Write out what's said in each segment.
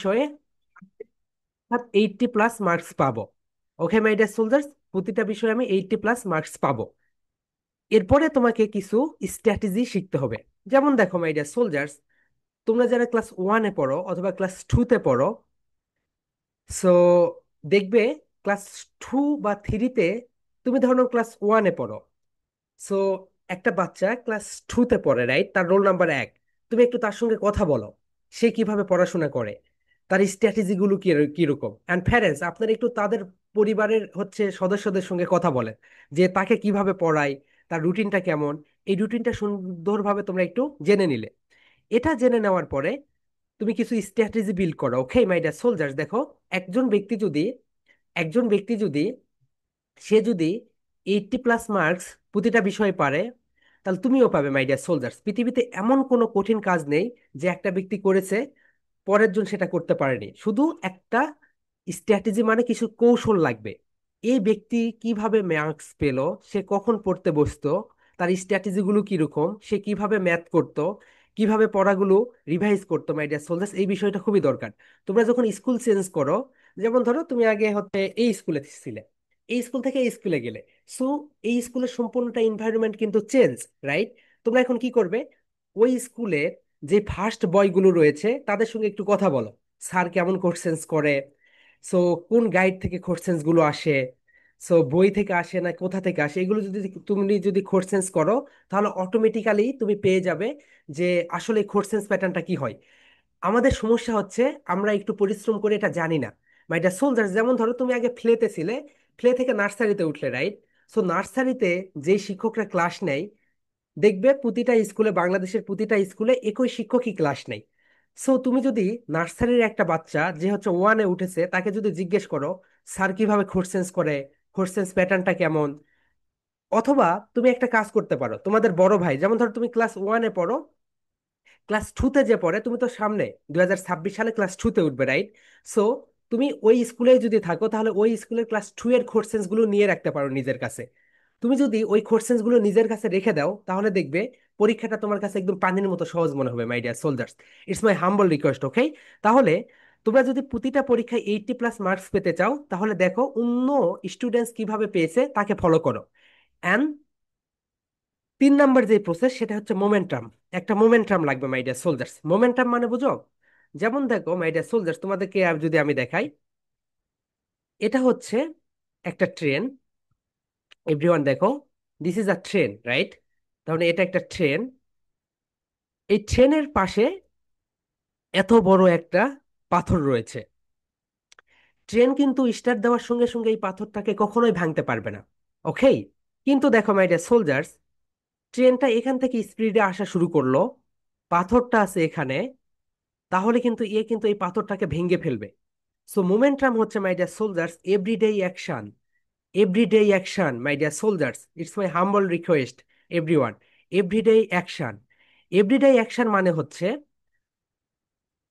বিষয়ে 80+ মার্কস পাবো। ওকে my dear soldiers, প্রতিটা বিষয়ে আমি 80+ মার্কস পাবো। এরপরে তোমাকে কিছু স্ট্র্যাটেজি শিখতে হবে। যেমন দেখো মাই ডিয়ার সোলজার্স, তোমরা যারা ক্লাস 1-এ পড়ো অথবা ক্লাস 2-তে পড়ো, সো দেখবে ক্লাস 2 বা 3-তে, তুমি ধরো ক্লাস 1-এ পড়ো, সো একটা বাচ্চা ক্লাস 2-তে পড়ে, রাইট? তার রোল নাম্বার 1। তুমি একটু তার সঙ্গে কথা বলো, সে কিভাবে পড়াশোনা করে, তার স্ট্র্যাটেজি গুলো কিরকম। অ্যান্ড প্যারেন্টস, আপনারা একটু তাদের পরিবারের সদস্যদের সঙ্গে কথা বলেন যে তাকে কিভাবে পড়ায়, তার রুটিনটা কেমন। এই রুটিনটা সুন্দরভাবে তোমরা একটু জেনে নিলে, এটা জেনে নেওয়ার পরে তুমি কিছু স্ট্র্যাটেজি বিল্ড করো। ওকে মাই ডিয়ার সোলজার্স, দেখো, একজন ব্যক্তি যদি একজন ব্যক্তি যদি সে যদি 80+ মার্কস প্রতিটা বিষয়ে পারে, তাহলে তুমিও পাবে মাই ডিয়ার সোলজার্স। পৃথিবীতে এমন কোনো কঠিন কাজ নেই যে একটা ব্যক্তি করেছে, পরের জন সেটা করতে পারেনি। শুধু একটা স্ট্র্যাটেজি, মানে কিছু কৌশল লাগবে। এই ব্যক্তি কিভাবে মার্কস পেল, সে কখন পড়তে বসতো, তার স্ট্র্যাটেজি গুলো কিরকম, সে কিভাবে ম্যাথ করতো, কিভাবে পড়াগুলো রিভাইজ করতো। মাই ডিয়ার সোলজার্স, এই বিষয়টা খুবই দরকার। তোমরা যখন স্কুল চেঞ্জ করো, যেমন ধরো তুমি আগে এই স্কুলে ছিলে, এই স্কুল থেকে এই স্কুলে গেলে, সো এই স্কুলের সম্পূর্ণটা এনভায়রনমেন্ট কিন্তু চেঞ্জ, রাইট? তোমরা এখন কি করবে, ওই স্কুলে যে ফার্স্ট বয়গুলো রয়েছে তাদের সঙ্গে একটু কথা বলো। স্যার কেমন কোশ্চেন্স করে, সো কোন গাইড থেকে কোশ্চেন্স গুলো আসে, সো বই থেকে আসে না কোথা থেকে আসে, এগুলো যদি কোশ্চেন্স করো, তাহলে অটোমেটিক্যালি তুমি পেয়ে যাবে যে আসলে কোশ্চেন্স প্যাটার্নটা কি হয়। আমাদের সমস্যা হচ্ছে আমরা একটু পরিশ্রম করে এটা জানি না। মাই ডিয়ার সোলজার, যেমন ধরো তুমি আগে ফ্লেতে ছিলে, ফ্লে থেকে নার্সারিতে উঠলে, রাইট? সো নার্সারিতে যে শিক্ষকরা ক্লাস নেয়, দেখবে প্রতিটা স্কুলে, বাংলাদেশের প্রতিটা স্কুলে একই শিক্ষকই ক্লাস নেই। সো তুমি যদি নার্সারির একটা বাচ্চা যে 1-এ উঠেছে তাকে যদি জিজ্ঞেস করো স্যার কিভাবে কোশ্চেন্স করে, কোশ্চেন্স প্যাটার্নটা কেমন, অথবা তুমি একটা কাজ করতে পারো, তোমাদের বড় ভাই, যেমন ধরো তুমি ক্লাস 1-এ পড়ো, ক্লাস 2-তে যে পড়ে, তুমি তো সামনে 2026 সালে ক্লাস 2-তে উঠবে, রাইট? সো তুমি ওই স্কুলে যদি থাকো, তাহলে ওই স্কুলের ক্লাস 2 এর কোশ্চেন্স গুলো নিয়ে রাখতে পারো নিজের কাছে। তুমি যদি ওই কোশ্চেন্স গুলো নিজের কাছে রেখে দাও, তাহলে দেখবে পরীক্ষাটা তোমার কাছে একদম পানির মতো সহজ মনে হবে। My dear soldiers, it's my humble request, okay? তাহলে তোমরা যদি প্রতিটা পরীক্ষায় 80+ মার্কস পেতে চাও, তাহলে দেখো অন্য স্টুডেন্টস কিভাবে পেয়েছে তাকে ফলো করো। অ্যান্ড 3 নাম্বার যে প্রসেস, সেটা হচ্ছে মোমেন্টাম। একটা মোমেন্টাম লাগবে মাই ডিয়ার সোলজার্স। মোমেন্টাম মানে বুঝো? যেমন দেখো মাই ডিয়ার সোলজার্স, তোমাদেরকে আর যদি আমি দেখাই, এটা হচ্ছে একটা ট্রেন। এভরিওয়ান দেখো, this is a train, right? তাহলে এটা একটা ট্রেন। এই ট্রেনের পাশে এত বড় একটা পাথর রয়েছে। ট্রেন কিন্তু স্টার্ট দেওয়ার সঙ্গে সঙ্গে এই পাথরটাকে কখনোই ভাঙতে পারবে না। ওকে? কিন্তু দেখো মাই ডিয়ার সোলজার্স, ট্রেনটা এখান থেকে স্পিডে আসা শুরু করলো, পাথরটা আছে এখানে, তাহলে কিন্তু কিন্তু এই পাথরটাকে ভেঙে ফেলবে। সো মোমেন্টাম হচ্ছে my dear soldiers everyday action. Everyday action my dear soldiers, it's my humble request everyone. Everyday action. Everyday action মানে হচ্ছে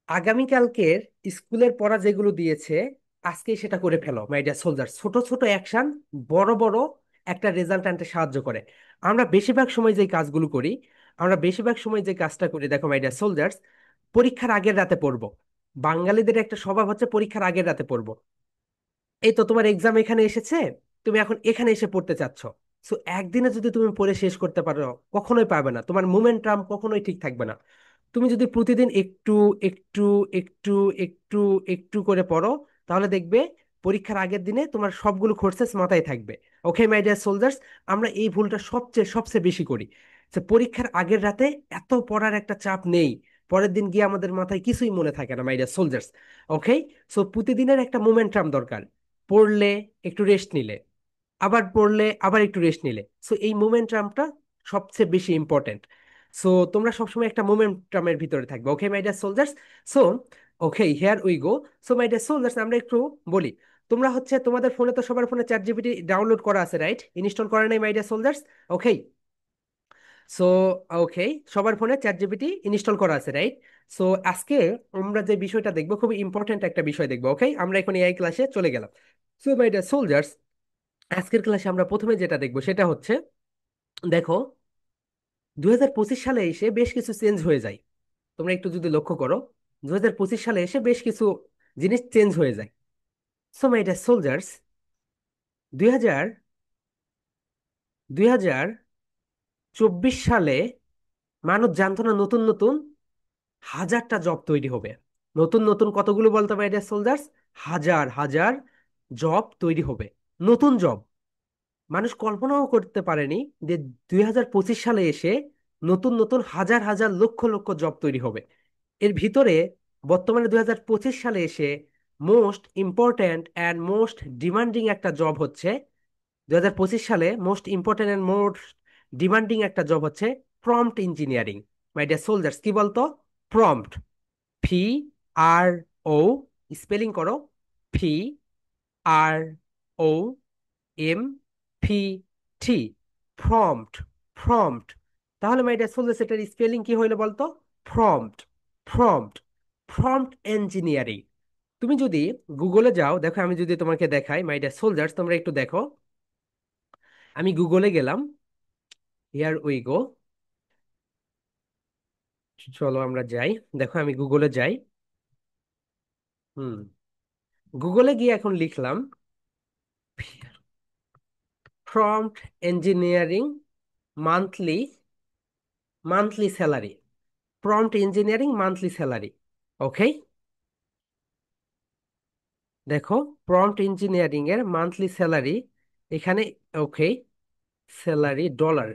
আগামীকালকের স্কুলের পড়া যেগুলো দিয়েছে, আজকেই সেটা করে ফেলো মাই ডিয়ার সোলজার। ছোট ছোট অ্যাকশন বড় বড় একটা রেজাল্ট আনতে সাহায্য করে। আমরা বেশিরভাগ সময় যে কাজগুলো করি, আমরা বেশিরভাগ সময় যে কাজটা করি, দেখো মাই ডিয়ার সোলজার্স, পরীক্ষার আগের রাতে পড়বো। বাঙালিদের একটা স্বভাব হচ্ছে পরীক্ষার আগের রাতে পড়বো। এই তো তোমার এক্সাম এখানে এসেছে, তুমি এখন এখানে এসে পড়তে চাচ্ছ। সো একদিনে যদি তুমি পড়ে শেষ করতে পারো, কখনোই পারবে না, তোমার মোমেন্টাম কখনোই ঠিক থাকবে না। তুমি যদি প্রতিদিন একটু একটু একটু একটু একটু করে পড়ো, তাহলে দেখবে পরীক্ষার আগের দিনে তোমার সবগুলো কোর্সেস মাথায় থাকবে। ওকে মাই ডিয়ার সোলজার্স, আমরা এই ভুলটা সবচেয়ে সবচেয়ে বেশি করি, যে পরীক্ষার আগের রাতে এত পড়ার একটা চাপ নেই, পরের দিন গিয়ে আমাদের মাথায় কিছুই মনে থাকে না my dear soldiers. Okay? So প্রতিদিনের একটা মোমেন্টাম দরকার। পড়লে, একটু রেস্ট নিলে, আবার পড়লে, আবার একটু রেস্ট নিলে, সো এই মোমেন্টামটা সবচেয়ে বেশি ইম্পর্টেন্ট। সো তোমরা সবসময় একটা মোমেন্টামের ভিতরে থাকবে। Okay my dear soldiers? So okay, here we go. So my dear soldiers, আমরা একটু বলি, তোমরা তোমাদের ফোনে তো, সবার ফোনে চ্যাট জিপিটি ডাউনলোড করা আছে, রাইট? ইনস্টল করা নাই my dear soldiers? Okay? So okay, সবার ফোনে চ্যাট জিপিটি ইনস্টল করা আছে, রাইট? সো আজকে আমরা যে বিষয়টা দেখবো, খুবই ইম্পর্টেন্ট একটা বিষয় দেখবো। ওকে, আমরা এখন এআই ক্লাসে চলে গেলাম। সো মাই ডিয়ার সোলজার্স, আজকের ক্লাসে আমরা প্রথমে যেটা দেখবো সেটা হচ্ছে, দেখো, 2025 সালে এসে বেশ কিছু চেঞ্জ হয়ে যায়। তোমরা একটু যদি লক্ষ্য করো, 2025 সালে এসে বেশ কিছু জিনিস চেঞ্জ হয়ে যায়। সো মাই ডিয়ার সোলজার্স, 2000 2024 সালে মানুষ জানতো না নতুন নতুন হাজারটা জব তৈরি হবে। নতুন নতুন কতগুলো বলতে পারি ডিয়ার সোলজার্স? হাজার হাজার জব তৈরি হবে, নতুন জব। মানুষ কল্পনাও করতে পারেনি যে 2025 সালে এসে নতুন নতুন হাজার হাজার লক্ষ লক্ষ জব তৈরি হবে। এর ভিতরে বর্তমানে 2025 সালে এসে most important and most demanding একটা জব হচ্ছে, 2025 সালে most important and most demanding একটা জব হচ্ছে prompt engineering. My dear soldiers, কি বলতো? প্রম্পট, PRO, স্পেলিং করো, PROMPT, প্রম্পট, প্রম্পট। তাহলে মাই ডিয়ার সোলজার্স, এটার স্পেলিং কি হইলো বলতো? Prompt, prompt, prompt engineering. তুমি যদি গুগলে যাও, দেখো আমি যদি তোমাকে দেখাই মাই ডিয়ার সোলজার্স, তোমরা একটু দেখো। আমি গুগলে গেলাম, হিয়ার উই গো। চলো আমরা যাই। দেখো আমি গুগলে যাই। হুম, গুগলে গিয়ে এখন লিখলাম prompt engineering monthly, monthly salary, prompt engineering monthly salary. Okay, দেখো প্রম্পট ইঞ্জিনিয়ারিং এর মান্থলি স্যালারি এখানে। Okay, salary dollar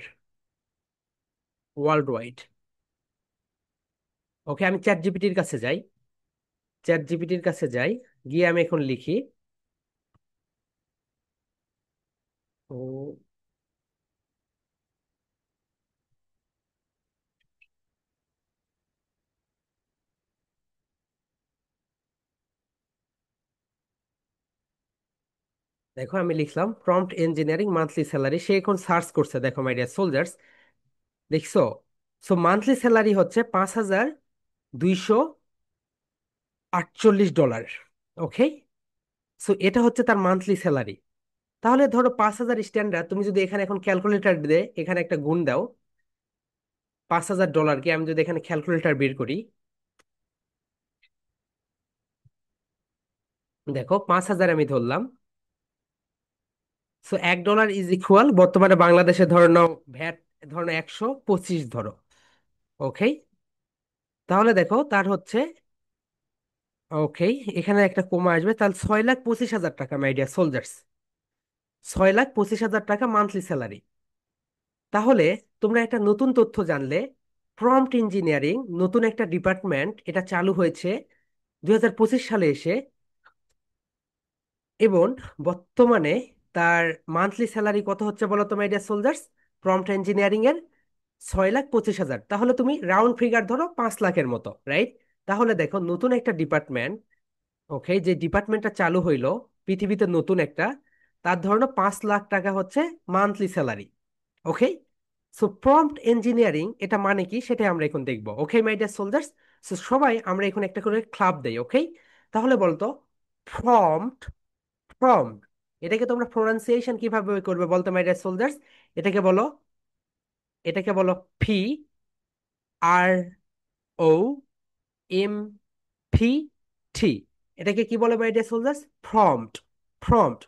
world wide. Okay, আমি চ্যাট জিপিটির কাছে যাই, চ্যাট জিপিটির কাছে যাই, গিয়ে আমি এখন লিখি ও, দেখো আমি লিখলাম প্রম্পট ইঞ্জিনিয়ারিং মান্থলি স্যালারি, সে এখন সার্চ করছে। দেখো মাই ডিয়ার সোলজার্স, দেখছো? সো মান্থলি স্যালারি হচ্ছে $5,248। ওকে, সো এটা হচ্ছে তার মান্থলি স্যালারি। তাহলে ধরো 5,000 স্ট্যান্ডার্ড, তুমি যদি এখানে এখন ক্যালকুলেটর দিয়ে এখানে একটা গুণ দাও, $5,000কে আমি যদি এখানে ক্যালকুলেটর বের করি, দেখো 5,000 আমি ধরলাম। সো $1 ইজ ইকুয়াল, বর্তমানে বাংলাদেশে ধরো নাও ভ্যাট, ধরো 125 ধরো। ওকে, তাহলে দেখো তার হচ্ছে, ওকে, এখানে একটা কমা আসবে, তাহলে 6,25,000 টাকা মাই ডিয়ার সোলজার্স, 6,25,000 টাকা মান্থলি স্যালারি। তাহলে তোমরা একটা নতুন তথ্য জানলে, প্রম্পট ইঞ্জিনিয়ারিং নতুন একটা ডিপার্টমেন্ট, এটা চালু হয়েছে 2025 সালে এসে, এবং বর্তমানে তার মান্থলি স্যালারি কত হচ্ছে বলো তো my dear soldiers? Prompt engineering এর 6,25,000। তাহলে তুমি রাউন্ড ফিগার ধরো 5 লাখের মতো, রাইট? তাহলে দেখো নতুন একটা ডিপার্টমেন্ট, ওকে, যে ডিপার্টমেন্টটা চালু হইলো পৃথিবীতে নতুন একটা, তার ধরো 5 লাখ টাকা হচ্ছে মান্থলি স্যালারি। ওকে, সো প্রম্পট ইঞ্জিনিয়ারিং এটা মানে কি সেটা আমরা এখন দেখবো। ওকে মাই ডিয়ার সোলজার্স, সো সবাই আমরা এখন একটা করে ক্লাব দেই। ওকে, তাহলে বলতো প্রম্পট, প্রম্পট, এটাকে তোমরা প্রোনাউন্সিয়েশন কিভাবে করবে বলতো মাই ডিয়ার সোলজার্স? এটাকে বলো, এটাকে বলো PROMPT। এটাকে কি বলে my dear soldiers? Prompt, prompt.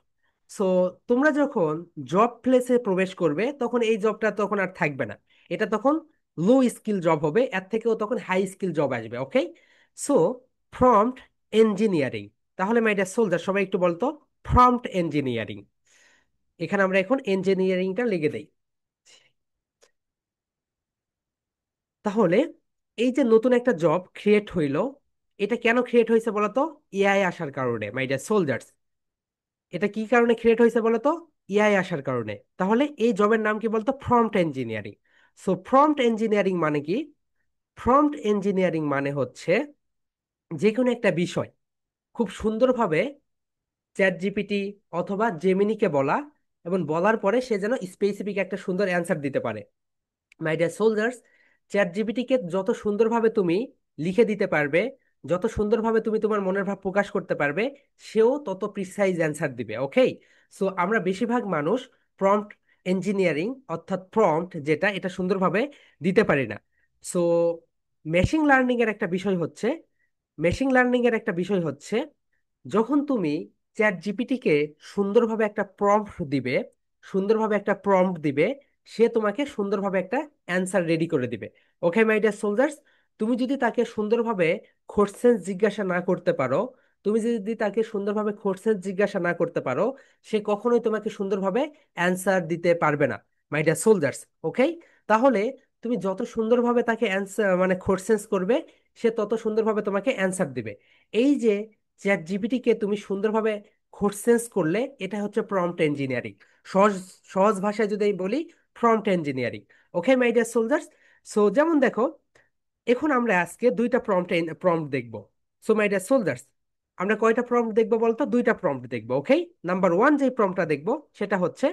So তোমরা যখন জব প্লেসে প্রবেশ করবে তখন এই জবটা তখন আর থাকবে না, এটা তখন লো স্কিল জব হবে, এর থেকেও তখন হাই স্কিল জব আসবে। ওকে, সো প্রম্পট ইঞ্জিনিয়ারিং। তাহলে মাই ডিয়ার সোলজার সবাই একটু বলতো প্রম্পট ইঞ্জিনিয়ারিং। এখানে আমরা এখন ইঞ্জিনিয়ারিংটা লিখে দেই। তাহলে এই যে নতুন একটা জব ক্রিয়েট হইলো, এটা কেন ক্রিয়েট হয়েছে বলতো? এআই আসার কারণে মাই ডিয়ার সোলজার্স। এটা কি কারণে ক্রিয়েট হয়েছে বলতো? এআই আসার কারণে। তাহলে এই জবের নাম কি বলতো? Prompt engineering. So prompt engineering মানে কি? প্রম্পট ইঞ্জিনিয়ারিং মানে হচ্ছে যে কোনো একটা বিষয় খুব সুন্দরভাবে চ্যাট জিপিটি অথবা জেমিনিকে বলা, এবং বলার পরে সে যেন স্পেসিফিক একটা সুন্দর অ্যান্সার দিতে পারে। মাই ডিয়ার সোলজার্স, চ্যাট জিপিটিকে যত সুন্দরভাবে তুমি লিখে দিতে পারবে, যত সুন্দরভাবে তুমি তোমার মনের ভাব প্রকাশ করতে পারবে, সেও তত প্রিসাইজ অ্যান্সার দিবে। ওকে, সো আমরা বেশিরভাগ মানুষ প্রম্পট ইঞ্জিনিয়ারিং অর্থাৎ প্রম্পট যেটা, এটা সুন্দরভাবে দিতে পারি না। সো মেশিন লার্নিং এর একটা বিষয় হচ্ছে মেশিন লার্নিং এর একটা বিষয় হচ্ছে, যখন তুমি চ্যাট জিপিটিকে সুন্দরভাবে একটা প্রম্পট দিবে, সুন্দরভাবে একটা প্রম্পট দিবে, সে তোমাকে সুন্দরভাবে একটা অ্যান্সার রেডি করে দিবে। ওকে মাই ডিয়ার সোলজার্স, তুমি যদি তাকে সুন্দরভাবে কোশ্চেন জিজ্ঞাসা না করতে পারো, তুমি যদি তাকে সুন্দরভাবে কোশ্চেন জিজ্ঞাসা না করতে পারো, সে কখনোই তোমাকে সুন্দরভাবে অ্যান্সার দিতে পারবে না মাই ডিয়ার সোলজার্স। ওকে, তাহলে তুমি যত সুন্দরভাবে তাকে অ্যান্সার মানে কোশ্চেন্স করবে, সে তত সুন্দরভাবে তোমাকে অ্যান্সার দিবে। এই যে চ্যাট জিপিটিকে তুমি সুন্দরভাবে কোশ্চেন্স করলে, এটা হচ্ছে প্রম্পট ইঞ্জিনিয়ারিং। সহজ সহজ ভাষায় যদি আমি বলি, prompt engineering. Okay my dear soldiers, so যেমন দেখো, এখন আমরা আজকে দুইটা প্রম্পট দেখব। সো মাই ডিয়ার সোলজার্স, আমরা কয়টা প্রম্পট দেখবো বলতো? দুইটা প্রম্পট দেখবো। ওকে, নাম্বার ওয়ান যে প্রম্পটটা দেখবো সেটা হচ্ছে,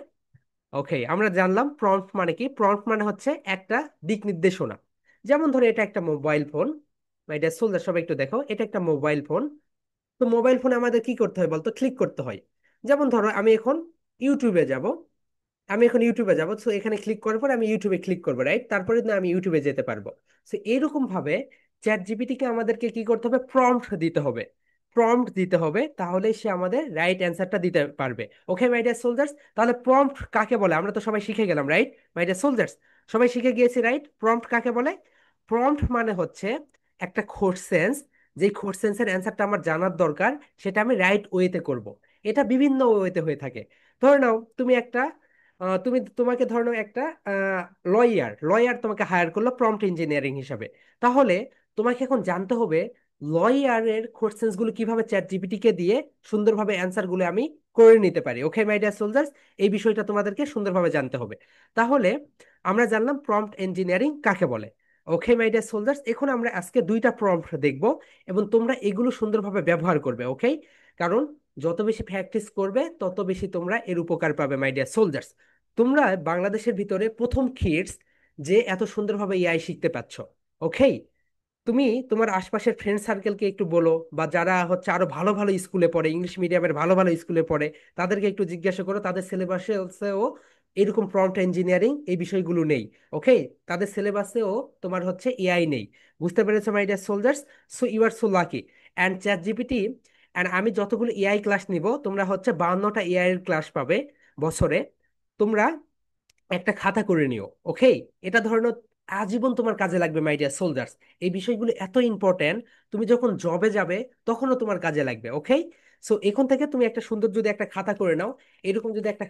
ওকে আমরা জানলাম প্রম্পট মানে কি। প্রম্পট মানে হচ্ছে একটা দিক নির্দেশনা। যেমন ধরো এটা একটা mobile phone. My dear soldier, সবাই একটু দেখো, এটা একটা মোবাইল ফোন। তো মোবাইল ফোনে আমাদের কি করতে হয় বলতো? ক্লিক করতে হয়। যেমন ধরো আমি এখন ইউটিউবে যাব, তো এখানে ক্লিক করার পর আমি ইউটিউবে ক্লিক করবো, রাইট? তারপরে না আমি ইউটিউবে যেতে পারবো। তো এইরকম ভাবে চ্যাট জিপিটিকে আমাদেরকে কি করতে হবে? প্রম্পট দিতে হবে। প্রম্পট দিতে হবে, তাহলে সে আমাদের রাইট অ্যান্সারটা দিতে পারবে। ওকে মাই ডিয়ার সোলজার্স, তাহলে প্রম্পট কাকে বলে আমরা তো সবাই শিখে গেলাম, রাইট মাই ডিয়ার সোলজার্স? সবাই শিখে গিয়েছি, রাইট? প্রম্পট কাকে বলে? প্রম্পট মানে হচ্ছে একটা কোশ্চেন্স, যেই কোশ্চেন্সের অ্যান্সারটা আমার জানার দরকার, সেটা আমি রাইট ওয়েতে করব। এটা বিভিন্ন ওয়েতে হয়ে থাকে। ধরে নাও তুমি একটা তোমাকে ধরো একটা লয়ার তোমাকে হায়ার করলো প্রম্পট ইঞ্জিনিয়ারিং হিসাবে। তাহলে তোমাকে এখন জানতে হবে লয়ারের কোশ্চেন্স গুলো কিভাবে চ্যাট জিপিটি কে দিয়ে সুন্দরভাবে অ্যান্সার গুলো আমি করে নিতে পারি। ওকে মাই ডিয়ার সোলজার্স, এই বিষয়টা তোমাদেরকে সুন্দরভাবে জানতে হবে। তাহলে আমরা জানলাম প্রম্পট ইঞ্জিনিয়ারিং কাকে বলে। ওকে মাই ডিয়ার সোলজার্স, এখন আমরা আজকে দুইটা প্রম্পট দেখব, এবং তোমরা এগুলো সুন্দরভাবে ব্যবহার করবে। ওকে, কারণ যত বেশি প্র্যাকটিস করবে তত বেশি তোমরা এর উপকার পাবে মাই ডিয়ার সোলজার্স। তোমরা বাংলাদেশের ভিতরে প্রথম কিডস যে এত সুন্দরভাবে এআই শিখতে পাচ্ছ। ওকে, তুমি তোমার আশপাশের ফ্রেন্ড সার্কেলকে একটু বলো, বা যারা হচ্ছে আরো ভালো ভালো স্কুলে পড়ে, ইংলিশ মিডিয়ামের ভালো ভালো স্কুলে পড়ে, তাদেরকে একটু জিজ্ঞাসা করো তাদের সিলেবাসেও এরকম প্রম্পট ইঞ্জিনিয়ারিং এই বিষয়গুলো নেই। ওকে, তাদের সিলেবাসেও তোমার হচ্ছে এআই নেই। বুঝতে পেরেছো my dear soldiers? So you are so lucky. And chat GPT, and আমি যতগুলো এআই ক্লাস নিব, তোমরা হচ্ছে 52টা এআই এর ক্লাস পাবে বছরে। তোমরা একটা খাতা করে নিও। ওকে, এটা ধরো আজীবন তোমার কাজে লাগবে মাই ডিয়ার সোলজার্স। এই বিষয়গুলো এত ইম্পর্টেন্ট, তুমি যখন জবে যাবে তখনও তোমার কাজে লাগবে। ওকে, সো এখন থেকে তুমি একটা সুন্দর যদি একটা খাতা করে নাও, এরকম যদি একটা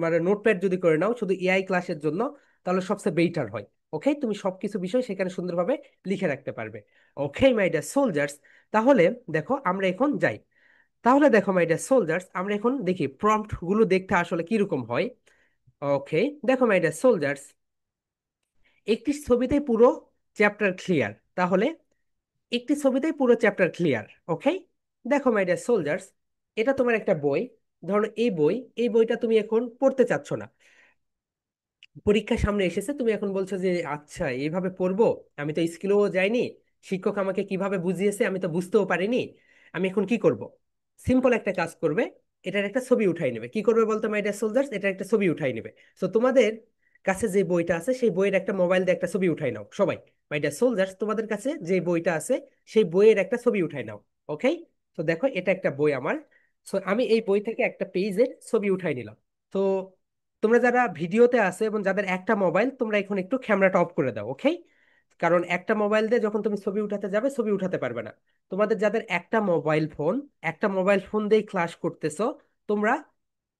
মানে নোটপ্যাড যদি করে নাও শুধু এআই ক্লাসের জন্য, তাহলে সবচেয়ে বেটার হয়। ওকে, তুমি সবকিছু বিষয় সেখানে সুন্দরভাবে লিখে রাখতে পারবে। ওকে মাই ডিয়ার সোলজার্স, তাহলে দেখো আমরা এখন যাই। তাহলে দেখো মাই ডিয়ার সোলজার্স, আমরা এখন দেখি প্রম্পট গুলো দেখতে আসলে কিরকম হয়। ওকে, দেখো মাই ডিয়ার সোলজার্স, একটি ছবিতেই পুরো চ্যাপ্টার ক্লিয়ার। তাহলে একটি ছবিতেই পুরো চ্যাপ্টার ক্লিয়ার। ওকে, দেখো মাই ডিয়ার সোলজার্স, এটা তোমার একটা বই। ধরো এই বইটা তুমি এখন পড়তে চাচ্ছ না, পরীক্ষা সামনে এসেছে, তুমি এখন বলছো যে আচ্ছা এইভাবে পড়বো, আমি তো স্কুলেও যাইনি, শিক্ষক আমাকে কিভাবে বুঝিয়েছে আমি তো বুঝতেও পারিনি, আমি এখন কি করব? সিম্পল একটা কাজ করবে, এটার একটা ছবি উঠাই নেবে। কি করবে বলতো মাই ডিয়ার সোলজার্স? এটার একটা ছবি উঠাই নেবে। তো তোমাদের কাছে যে বইটা আছে সেই বইয়ের একটা মোবাইল দিয়ে একটা ছবি উঠাই নাও সবাই। মাই ডিয়ার সোলজার্স, তোমাদের কাছে যে বইটা আছে সেই বইয়ের একটা ছবি উঠাই নাও। ওকে, তো দেখো এটা একটা বই আমার। তো আমি এই বই থেকে একটা পেজের ছবি উঠাই নিলাম। তো তোমরা যারা ভিডিওতে আছে এবং যাদের একটা মোবাইল, তোমরা এখন একটু ক্যামেরাটা অফ করে দাও। ওকে, কারণ একটা মোবাইল দিয়ে যখন তুমি ছবি উঠাতে যাবে ছবি উঠাতে পারবে না। তোমাদের যাদের একটা মোবাইল ফোন দিয়ে ক্লাস করতেছো, তোমরা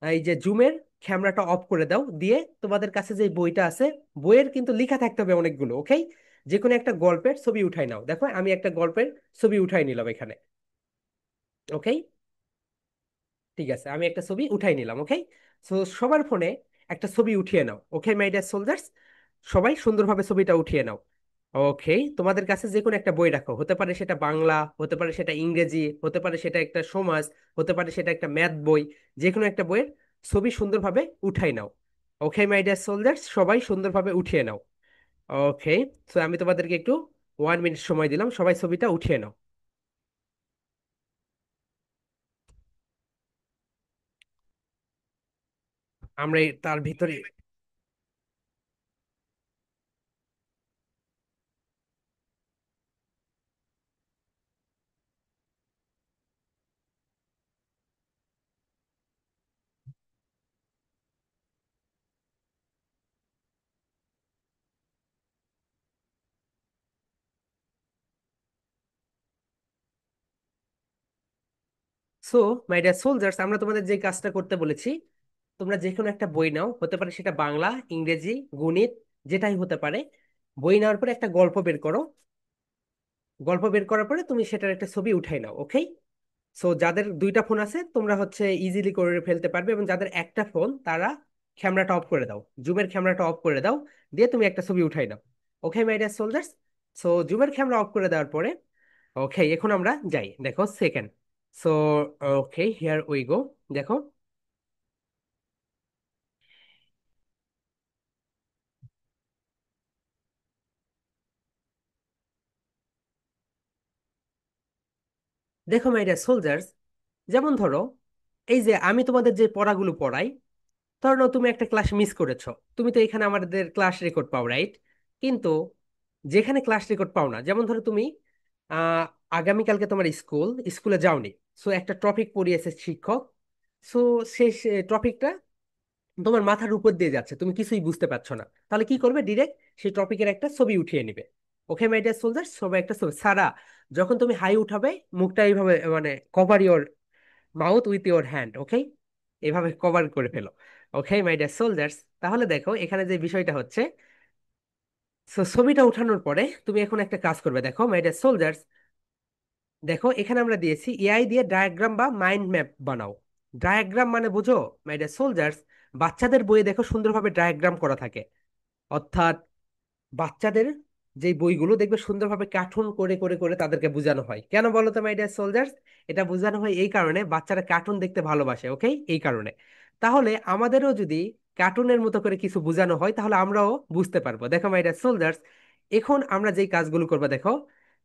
এই যে জুমের ক্যামেরাটা অফ করে দাও, দিয়ে তোমাদের কাছে যে বইটা আছে, বইয়ের কিন্তু লেখা থাকতে হবে অনেকগুলো। ওকে, যে কোনো একটা গল্পের ছবি উঠাই নাও। দেখো আমি একটা গল্পের ছবি উঠাই নিলাম এখানে। ওকে, ঠিক আছে, আমি একটা ছবি উঠাই নিলাম। ওকে, সো সবার ফোনে একটা ছবি উঠিয়ে নাও। ওকে মাই ডিয়ার সোলজার্স, সবাই সুন্দরভাবে ছবিটা উঠিয়ে নাও। ওকে, তোমাদের কাছে যে কোনো একটা বই রাখো, হতে পারে সেটা বাংলা, হতে পারে সেটা ইংরেজি, হতে পারে সেটা একটা সমাজ, হতে পারে সেটা একটা ম্যাথ বই। যে কোনো একটা বইয়ের ছবি সুন্দরভাবে উঠাই নাও। ওকে মাই ডিয়ার সোলজার্স, সবাই সুন্দরভাবে উঠিয়ে নাও। ওকে, তো আমি তোমাদেরকে একটু 1 মিনিট সময় দিলাম, সবাই ছবিটা উঠিয়ে নাও। আমরা তার ভিতরে সো মাই ডিয়ার সোলজার্স, আমরা তোমাদের যে কাজটা করতে বলেছি, তোমরা যে কোনো একটা বই নাও, হতে পারে সেটা বাংলা, ইংরেজি, গণিত, যেটাই হতে পারে। বই নেওয়ার পরে একটা গল্প বের করো। গল্প বের করার পরে তুমি সেটার একটা ছবি উঠাই নাও, ওকে? সো যাদের দুইটা ফোন আছে তোমরা হচ্ছে ইজিলি করে ফেলতে পারবে, এবং যাদের একটা ফোন তারা ক্যামেরাটা অফ করে দাও, জুমের ক্যামেরাটা অফ করে দাও, দিয়ে তুমি একটা ছবি উঠাই নাও। Okay my dear soldiers? So জুমের ক্যামেরা অফ করে দেওয়ার পরে, ওকে, এখন আমরা যাই, দেখো second. So okay, here we go. দেখো, দেখো মাই ডিয়ার সোলজার্স, যেমন ধরো, এই যে আমি তোমাদের যে পড়াগুলো পড়াই, ধরো নাও তুমি একটা ক্লাস মিস করেছো। তুমি তো এখানে আমাদের ক্লাস রেকর্ড পাও, রাইট? কিন্তু যেখানে ক্লাস রেকর্ড পাও না, যেমন ধরো তুমি আহ আগামীকালকে তোমার স্কুলে যাওনি। সো একটা টপিক পড়িয়েছে শিক্ষক। সো সেই টপিকটা তোমার মাথার উপর দিয়ে যাচ্ছে, তুমি কিছুই বুঝতে পারছো না। তাহলে কি করবে? ডিরেক্ট সেই টপিকের একটা ছবি উঠিয়ে নিবে। ওকে মাই ডিয়ার সোলজার, সবাই একটা ছবি সারা, যখন তুমি হাই উঠাবে, মুখটা এইভাবে মানে cover your mouth with your hand, okay? এভাবে কভার করে ফেলো। ওকে মাই ডিয়ার সোলজার্স, তাহলে দেখো এখানে যে বিষয়টা হচ্ছে, ছবিটা উঠানোর পরে তুমি এখন একটা কাজ করবে। দেখো মাই ডিয়ার সোলজার্স, দেখো এখানে আমরা দিয়েছি এআই দিয়ে ডায়াগ্রাম বা মাইন্ড ম্যাপ বানাও। ডায়াগ্রাম মানে বুঝো মাই ডিয়ার সোলজার্স? বাচ্চাদের বইয়ে দেখো সুন্দরভাবে ডায়াগ্রাম করা থাকে। অর্থাৎ বাচ্চাদের যে বইগুলো দেখবে সুন্দরভাবে কার্টুন করে করে করে তাদেরকে বোঝানো হয়। কেন বলো তো মাই ডিয়ার সোলজার্স? এটা বোঝানো হয় এই কারণে, বাচ্চারা কার্টুন দেখতে ভালোবাসে, ওকে? এই কারণে। তাহলে আমাদেরও যদি কার্টুনের মতো করে কিছু বোঝানো হয় তাহলে আমরাও বুঝতে পারবো। দেখো মাই ডিয়ার সোলজার্স, এখন আমরা যেই কাজগুলো করবো, দেখো,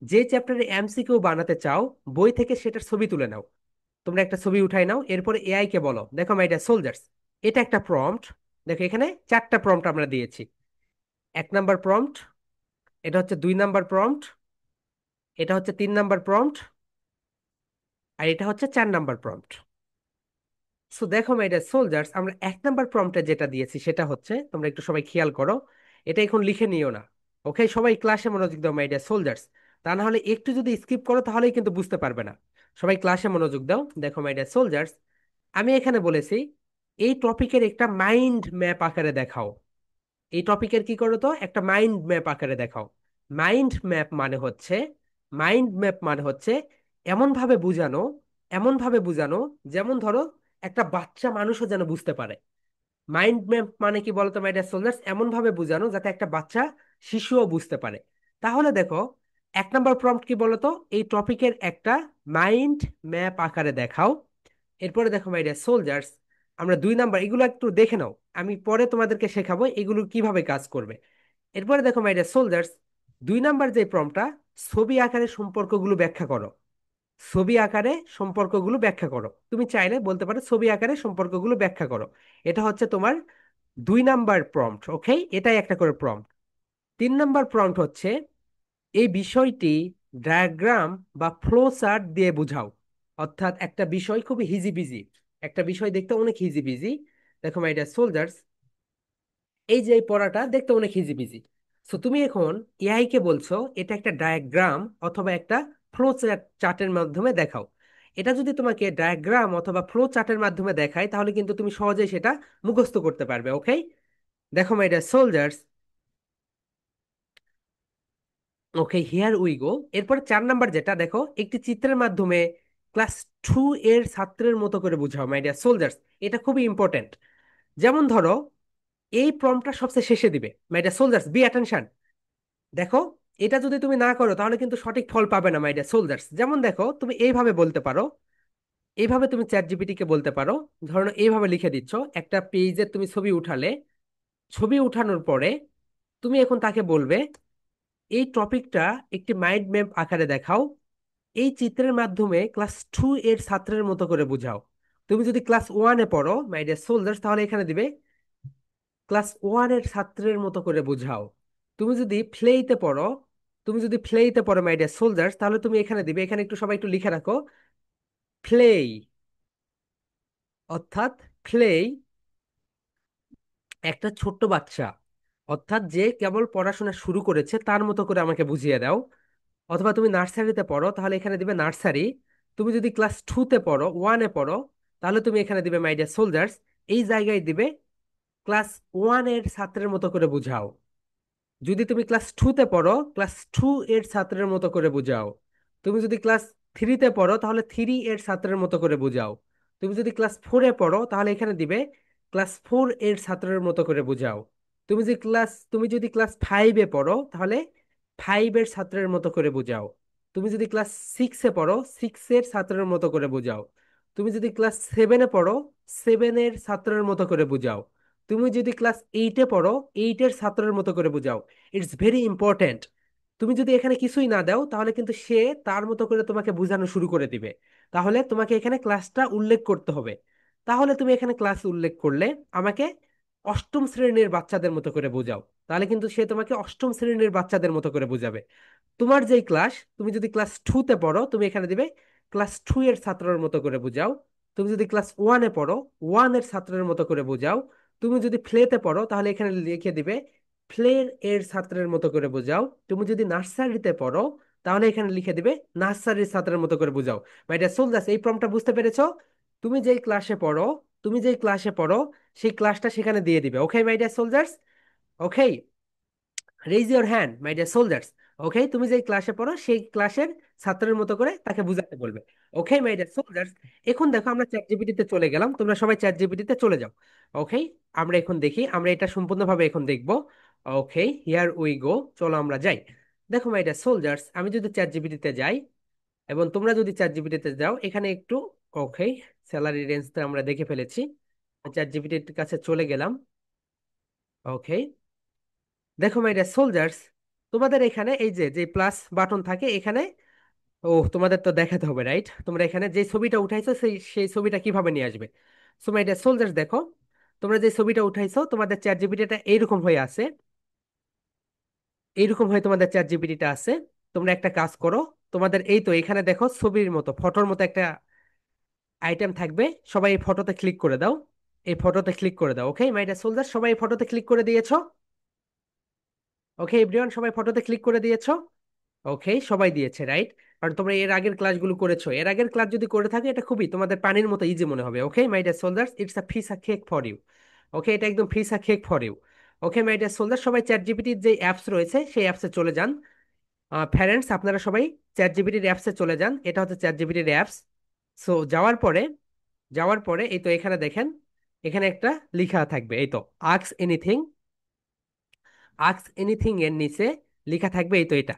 যে চ্যাপ্টারে এমসিকিউ বানাতে চাও, বই থেকে সেটার ছবি তুলে নাও। তোমরা একটা ছবি উঠাই নাও, এরপরে এআই কে বলো, দেখো মাই ডিয়ার সোলজার্স, এটা একটা প্রম্পট। দেখো এখানে চারটা প্রম্পট আমরা দিয়েছি। 1 নাম্বার প্রম্পট, এটা হচ্ছে 2 নাম্বার প্রম্পট, এটা হচ্ছে 3 নাম্বার প্রম্পট, আর এটা হচ্ছে 4 নাম্বার প্রম্পট। সো দেখো মাই ডিয়ার সোলজার্স, আমরা 1 নাম্বার প্রম্পটে যেটা দিয়েছি সেটা হচ্ছে, তোমরা একটু সবাই খেয়াল করো, এটা এখন লিখে নিও না। ওকে, সবাই ক্লাসে মনোযোগ দাও মাই ডিয়ার সোলজার্স। তা না হলে একটু যদি স্কিপ করো তাহলেই কিন্তু বুঝতে পারবে না। সবাই ক্লাসে মনোযোগ দাও। দেখো মাই ডিয়ার সোলজার্স, আমি এখানে বলেছি এই টপিকের একটা মাইন্ড ম্যাপ আকারে দেখাও। এই টপিকের কি করো তো, একটা মাইন্ড ম্যাপ আকারে দেখাও। মাইন্ড ম্যাপ মানে হচ্ছে, মাইন্ড ম্যাপ মানে হচ্ছে এমন ভাবে বুঝানো, এমন ভাবে বুঝানো, যেমন ধরো একটা বাচ্চা মানুষও যেন বুঝতে পারে। মাইন্ড ম্যাপ মানে কি বলতো মাই ডিয়ার সোলজার্স? এমন ভাবে বুঝানো যাতে একটা বাচ্চা শিশুও বুঝতে পারে। তাহলে দেখো, 1 নাম্বার প্রম্পট কি বলতো, এই টপিকের একটা মাইন্ড ম্যাপ আকারে দেখাও। এরপরে দেখো মাই ডিয়ার সোলজার্স, আমরা 2 নাম্বার, এগুলো একটু দেখে নাও, আমি পরে তোমাদেরকে শেখাবো এগুলো কিভাবে কাজ করবে। এরপরে দেখো মাই ডিয়ার সোলজার্স, 2 নাম্বার যে প্রম্পটটা, ছবি আকারে সম্পর্কগুলো ব্যাখ্যা করো। ছবি আকারে সম্পর্কগুলো ব্যাখ্যা করো, তুমি চাইলে বলতে পারো ছবি আকারে সম্পর্কগুলো ব্যাখ্যা করো। এটা হচ্ছে তোমার 2 নাম্বার প্রম্পট, ওকে? এটাই একটা করে প্রম্পট। 3 নাম্বার প্রম্পট হচ্ছে এই বিষয়টি ডায়াগ্রাম বা ফ্লো চার্ট দিয়ে বোঝাও। অর্থাৎ একটা বিষয় খুবই হিজিবিজি, একটা বিষয় দেখতে অনেক হিজিবিজি। দেখো মাই ডিয়ার সোলজার্স, এই যে এই পড়াটা দেখতে অনেক হিজিবিজি, সো তুমি এখন এআই কে বলছো এটা একটা ডায়াগ্রাম অথবা একটা ফ্লো চার্টের মাধ্যমে দেখাও। এটা যদি তোমাকে ডায়াগ্রাম অথবা ফ্লো চার্টের মাধ্যমে দেখায় তাহলে কিন্তু তুমি সহজেই সেটা মুখস্থ করতে পারবে, ওকে? দেখো my dear soldiers, okay, here we go. এরপরে 4 নাম্বার যেটা, দেখো একটি চিত্রের মাধ্যমে ক্লাস 2 এর ছাত্রের মতো করে বুঝাও মাই ডিয়ার সোলজার্স। এটা খুবই ইম্পর্টেন্ট। যেমন ধরো, এই প্রম্পটটা সবচেয়ে শেষে দিবে my dear soldiers, be attention. দেখো, এটা যদি তুমি না করো তাহলে কিন্তু সঠিক ফল পাবে না মাই ডিয়ার সোলজার্স। যেমন দেখো, তুমি এইভাবে বলতে পারো, এইভাবে তুমি চ্যাট জিপিটি কে বলতে পারো, ধরো এইভাবে লিখে দিচ্ছ, একটা পেজের তুমি ছবি উঠালে, ছবি উঠানোর পরে তুমি এখন তাকে বলবে এই টপিকটা একটি মাইন্ড ম্যাপ আকারে দেখাও, এই চিত্রের মাধ্যমে ক্লাস 2 এর ছাত্রের মতো করে বুঝাও। তুমি যদি ক্লাস 1-এ পড়ো মাই ডিয়ার সোলজার্স তাহলে এখানে দিবে ক্লাস 1 এর ছাত্রের মতো করে বুঝাও। তুমি যদি ফ্লেইতে পড়ো, তুমি যদি ফ্লেইতে পড়ো মাই ডিয়ার সোলজার্স তাহলে তুমি এখানে দিবে, এখানে একটু সবাই একটু লিখে রাখো, ফ্লেই। অর্থাৎ ফ্লেই একটা ছোট্ট বাচ্চা, অর্থাৎ যে কেবল পড়াশোনা শুরু করেছে তার মতো করে আমাকে বুঝিয়ে দাও। অথবা তুমি নার্সারিতে পড়ো তাহলে এখানে দিবে নার্সারি। তুমি যদি ক্লাস টুতে পড়ো, ওয়ানে পড়ো, তাহলে তুমি এখানে দিবে মাই ডিয়ার সোলজার্স, এই জায়গায় দিবে ক্লাস ওয়ানের ছাত্রের মতো করে বুঝাও। যদি তুমি ক্লাস টুতে পড়ো, ক্লাস টু এর ছাত্রের মতো করে বুঝাও। তুমি যদি ক্লাস থ্রিতে পড়ো, তাহলে থ্রি এর ছাত্রের মতো করে বুঝাও। তুমি যদি ক্লাস ফোরে পড়ো, তাহলে এখানে দিবে ক্লাস ফোর এর ছাত্রের মতো করে বুঝাও। তুমি যদি ক্লাস ফাইভে পড়ো, তাহলে ফাইভের ছাত্রের মতো করে বুঝাও। তুমি যদি ক্লাস সিক্সে পড়ো, সিক্সের ছাত্রের মতো করে বুঝাও। তুমি যদি ক্লাস সেভেনে পড়ো, সেভেনের ছাত্রের মতো করে বুঝাও। তুমি যদি ক্লাস এইটে পড়ো, এইটের ছাত্রের মতো করে বুঝাও। It's very important. তুমি যদি এখানে কিছুই না দাও, তাহলে কিন্তু সে তার মতো করে তোমাকে বোঝানো শুরু করে দিবে। তাহলে তোমাকে এখানে ক্লাসটা উল্লেখ করতে হবে। তাহলে তুমি এখানে ক্লাস উল্লেখ করলে আমাকে অষ্টম শ্রেণীর বাচ্চাদের মতো করে বোঝাও। তাহলে কিন্তু সে তোমাকে অষ্টম শ্রেণীর বাচ্চাদের মতো করে বোঝাবে। তোমার যেই ক্লাস, তুমি যদি ক্লাস টুতে পড়ো, তুমি এখানে দিবে ক্লাস টু এর ছাত্রের মতো করে বুঝাও। তুমি যদি ক্লাস ওয়ানে পড়ো, ওয়ানের ছাত্রের মতো করে বুঝাও। তুমি যদি ফ্লেতে পড়ো, তাহলে এখানে লিখে দিবে ফ্লের এর ছাত্রের মতো করে বোঝাও। তুমি যদি নার্সারিতে পড়ো, তাহলে এখানে লিখে দিবে নার্সারির ছাত্রের মতো করে বোঝাও। মাই ডিয়ার সোলজার্স, এই প্রম্পটটা বুঝতে পেরেছো? তুমি যেই ক্লাসে পড়ো, তুমি যেই ক্লাসে পড়ো, সেই ক্লাসটা সেখানে দিয়ে দিবে। Okay my dear soldiers? Okay, raise your hand my dear soldiers. Okay, তুমি যে ক্লাসে পড়ো সেই ক্লাসের ছাত্রের মতো করে তাকে বুঝাতে বলবে। ওকে মাই ডিয়ার সোলজার্স, এখন দেখো আমরা চ্যাট জিপিটিতে চলে গেলাম, তোমরা সবাই চ্যাট জিপিটিতে চলে যাও। ওকে, আমরা এখন দেখি, আমরা এটা সম্পূর্ণভাবে এখন দেখব। ওকে, হিয়ার উই গো, চলো আমরা যাই। দেখো মাই ডিয়ার সোলজার্স, আমি যদি চ্যাট জিপিটিতে যাই এবং তোমরা যদি চ্যাট জিপিটিতে যাও, এখানে একটু, ওকে, স্যালারি রেঞ্জটা আমরা দেখে ফেলেছি। চ্যাট জিপিটির কাছে চলে গেলাম। ওকে, দেখো মাই ডিয়ার সোলজার্স, তোমাদের এখানে এই যে যে প্লাস বাটন থাকে এখানে, ও তোমাদের তো দেখাতে হবে, রাইট? তোমরা এখানে যে ছবিটা উঠাইছো সেই সেই ছবিটা কিভাবে নিয়ে আসবে? সো মাই ডিয়ার সোলজার্স, দেখো, তোমরা যে ছবিটা উঠাইছো, তোমাদের চ্যাট জিপিটিটা এইরকম হয়ে আছে। এইরকম হয়ে তোমাদের চ্যাট জিপিটিটা আছে। তোমরা একটা কাজ করো, তোমাদের এই তো এখানে দেখো ছবির মতো, ফটোর মতো একটা আইটেম থাকবে। সবাই এই ফটোতে ক্লিক করে দাও। এই ফটোতে ক্লিক করে দাও। ওকে মাই ডিয়ার সোলজার্স, সবাই এই ফটোতে ক্লিক করে দিয়েছো? ওকে এভরিওয়ান, সবাই ফটোতে ক্লিক করে দিয়েছো? ওকে, সবাই দিয়েছে, রাইট? কারণ তোমরা এর আগের ক্লাসগুলো করেছো। এর আগের ক্লাস যদি করে থাকে, এটা খুবই তোমাদের পানির মতো ইজি মনে হবে। Okay my dear soldiers, it's a piece a cake for you. Okay, এটা একদম piece a cake for you. Okay my dear soldiers, সবাই চ্যাট জিপিটির যে অ্যাপস রয়েছে সেই অ্যাপসে চলে যান। প্যারেন্টস, আপনারা সবাই চ্যাট জিপিটির অ্যাপসে চলে যান। এটা হচ্ছে চ্যাট জিপিটির অ্যাপস। সো যাওয়ার পরে এই তো এখানে দেখেন, এখানে একটা লেখা থাকবে, এই তো আস্ক এনিথিং। আস্ক এনিথিং এর নিচে লেখা থাকবে এই তো এটা।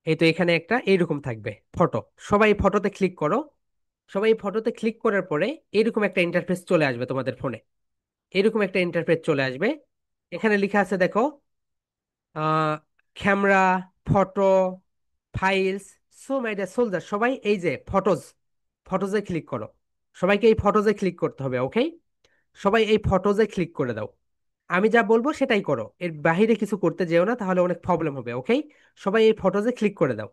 এই তো এখানে একটা এইরকম থাকবে ফটো। সবাই ফটোতে ক্লিক করো। সবাই ফটোতে ক্লিক করার পরে এরকম একটা ইন্টারফেস চলে আসবে তোমাদের ফোনে। এরকম একটা ইন্টারফেস চলে আসবে। এখানে লেখা আছে দেখো, camera, photo, files. So my deer soldier, সবাই এই যে ফটোজ, ফটোজে ক্লিক করো। সবাইকে এই ফটোজে ক্লিক করতে হবে। ওকে, সবাই এই ফটোজে ক্লিক করে দাও। আমি যা বলবো সেটাই করো, এর বাইরে কিছু করতে যেও না, তাহলে অনেক প্রবলেম হবে। ওকে, সবাই এই ফটোজে ক্লিক করে দাও।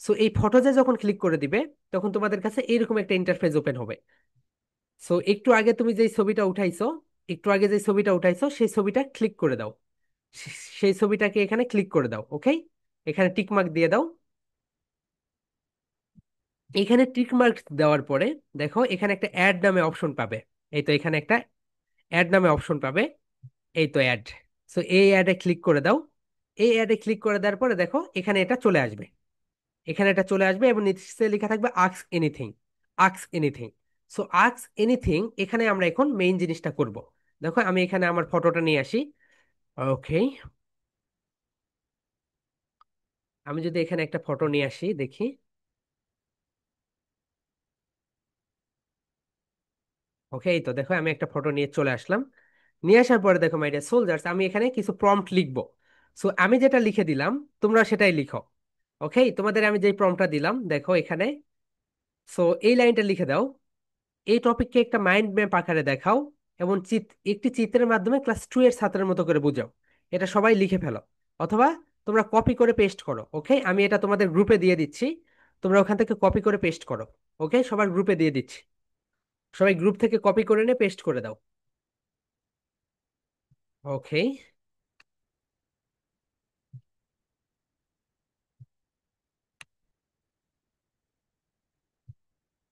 সো এই ফটোজে যখন ক্লিক করে দিবে, তখন তোমাদের কাছে এইরকম একটা ইন্টারফেস ওপেন হবে। সো একটু আগে তুমি যেই ছবিটা উঠাইছো, একটু আগে যে ছবিটা উঠাইছো সেই ছবিটা ক্লিক করে দাও। সেই ছবিটাকে এখানে ক্লিক করে দাও। ওকে, এখানে টিক মার্ক দিয়ে দাও। এখানে টিক মার্ক দেওয়ার পরে দেখো এখানে একটা অ্যাড নামে অপশন পাবে। এই তো এখানে একটা অ্যাড নামে অপশন পাবে। এই তো অ্যাড। সো এই অ্যাডে ক্লিক করে দাও। এই অ্যাডে ক্লিক করে দেওয়ার পরে দেখো এখানে এটা চলে আসবে। এখানে এটা চলে আসবে এবং নিচে লেখা থাকবে ask anything. Ask anything. So ask anything, এখানে আমরা এখন মেইন জিনিসটা করব। দেখো আমি এখানে আমার ফটোটা নিয়ে আসি। ওকে, আমি যদি এখানে একটা ফটো নিয়ে আসি, দেখি। ওকে, এই তো দেখো আমি একটা ফটো নিয়ে চলে আসলাম। নিয়ে আসার পরে দেখো মাই ডিয়ার সোলজার্স, আমি এখানে কিছু প্রম্পট লিখবো। সো আমি যেটা লিখে দিলাম, তোমরা সেটাই লিখো। ওকে, তোমাদের আমি যেই প্রম্পটটা দিলাম দেখো এখানে। সো এই লাইনটা লিখে দাও, এই টপিককে একটা মাইন্ড ম্যাপ আকারে দেখাও এবং একটি চিত্রের মাধ্যমে ক্লাস টু এর ছাত্রের মতো করে বোঝাও। এটা সবাই লিখে ফেলো, অথবা তোমরা কপি করে পেস্ট করো। ওকে, আমি এটা তোমাদের গ্রুপে দিয়ে দিচ্ছি, তোমরা ওখান থেকে কপি করে পেস্ট করো। ওকে, সবার গ্রুপে দিয়ে দিচ্ছি। সবাই গ্রুপ থেকে কপি করে নিয়ে পেস্ট করে দাও। ওকে,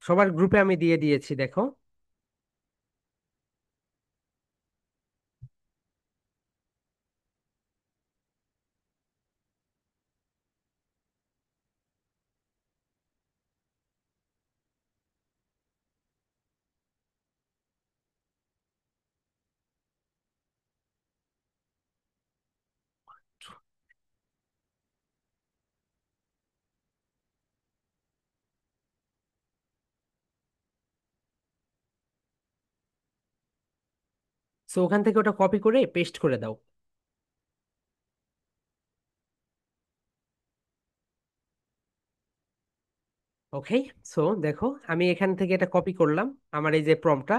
সবার গ্রুপে আমি দিয়ে দিয়েছি, দেখো। সো ওখান থেকে ওটা কপি করে পেস্ট করে দাও। ওকে। সো দেখো, আমি এখান থেকে এটা কপি করলাম। আমার এই যে প্রম্পটটা,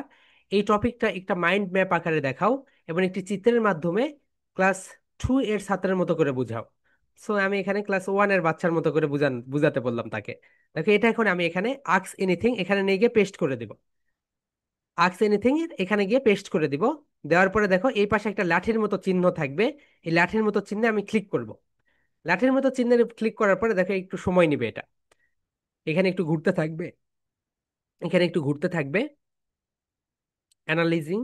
এই টপিকটা একটা মাইন্ড ম্যাপ আকারে দেখাও এবং একটি চিত্রের মাধ্যমে ক্লাস 2 এর ছাত্রের মতো করে বুঝাও। সো আমি এখানে ক্লাস 1 এর বাচ্চার মতো করে বুঝাতে বললাম তাকে। দেখো, এটা এখন আমি এখানে আক্স এনিথিং এখানে নিয়ে গিয়ে পেস্ট করে দিব। আক্স এনিথিং এর এখানে গিয়ে পেস্ট করে দিব। দেওয়ার পরে দেখো, এই পাশে একটা লাঠির মতো চিহ্ন থাকবে। এই লাঠির মতো চিহ্নে আমি ক্লিক করব। লাঠির মতো চিহ্নে ক্লিক করার পরে দেখো একটু সময় নিবে এটা। এখানে একটু ঘুরতে থাকবে, এখানে একটু ঘুরতে থাকবে। অ্যানালাইজিং।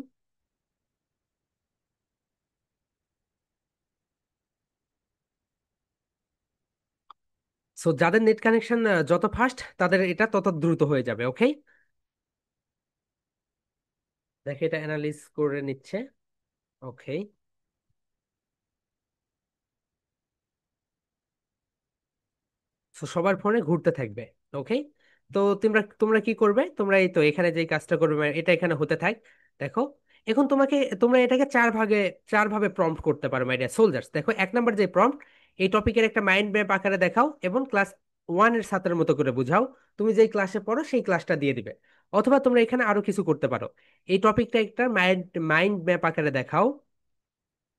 সো যাদের নেট কানেকশন যত ফাস্ট, তাদের এটা তত দ্রুত হয়ে যাবে। ওকে। দেখে এটা অ্যানালিজ করে নিচ্ছে। ওকে। সো সবার ফোনে ঘুরতে থাকবে। ওকে। তো তোমরা তোমরা কি করবে, তোমরা এই তো এখানে যে কাজটা করবে, মানে এটা এখানে হতে থাক। দেখো, এখন তোমরা এটাকে চার ভাবে প্রম্পট করতে পারো, মাই ডিয়ার সোলজার্স। দেখো, এক নাম্বার যে প্রম্পট, এই টপিকের একটা মাইন্ড ম্যাপ আকারে দেখাও এবং ক্লাস 1 এর ছাত্রের মতো করে বুঝাও। তুমি যেই ক্লাসে পড়ো সেই ক্লাসটা দিয়ে দিবে। অথবা তোমরা এখানে আরো কিছু করতে পারো। এই টপিকটা একটা মাইন্ড মাইন্ড ম্যাপ আকারে দেখাও,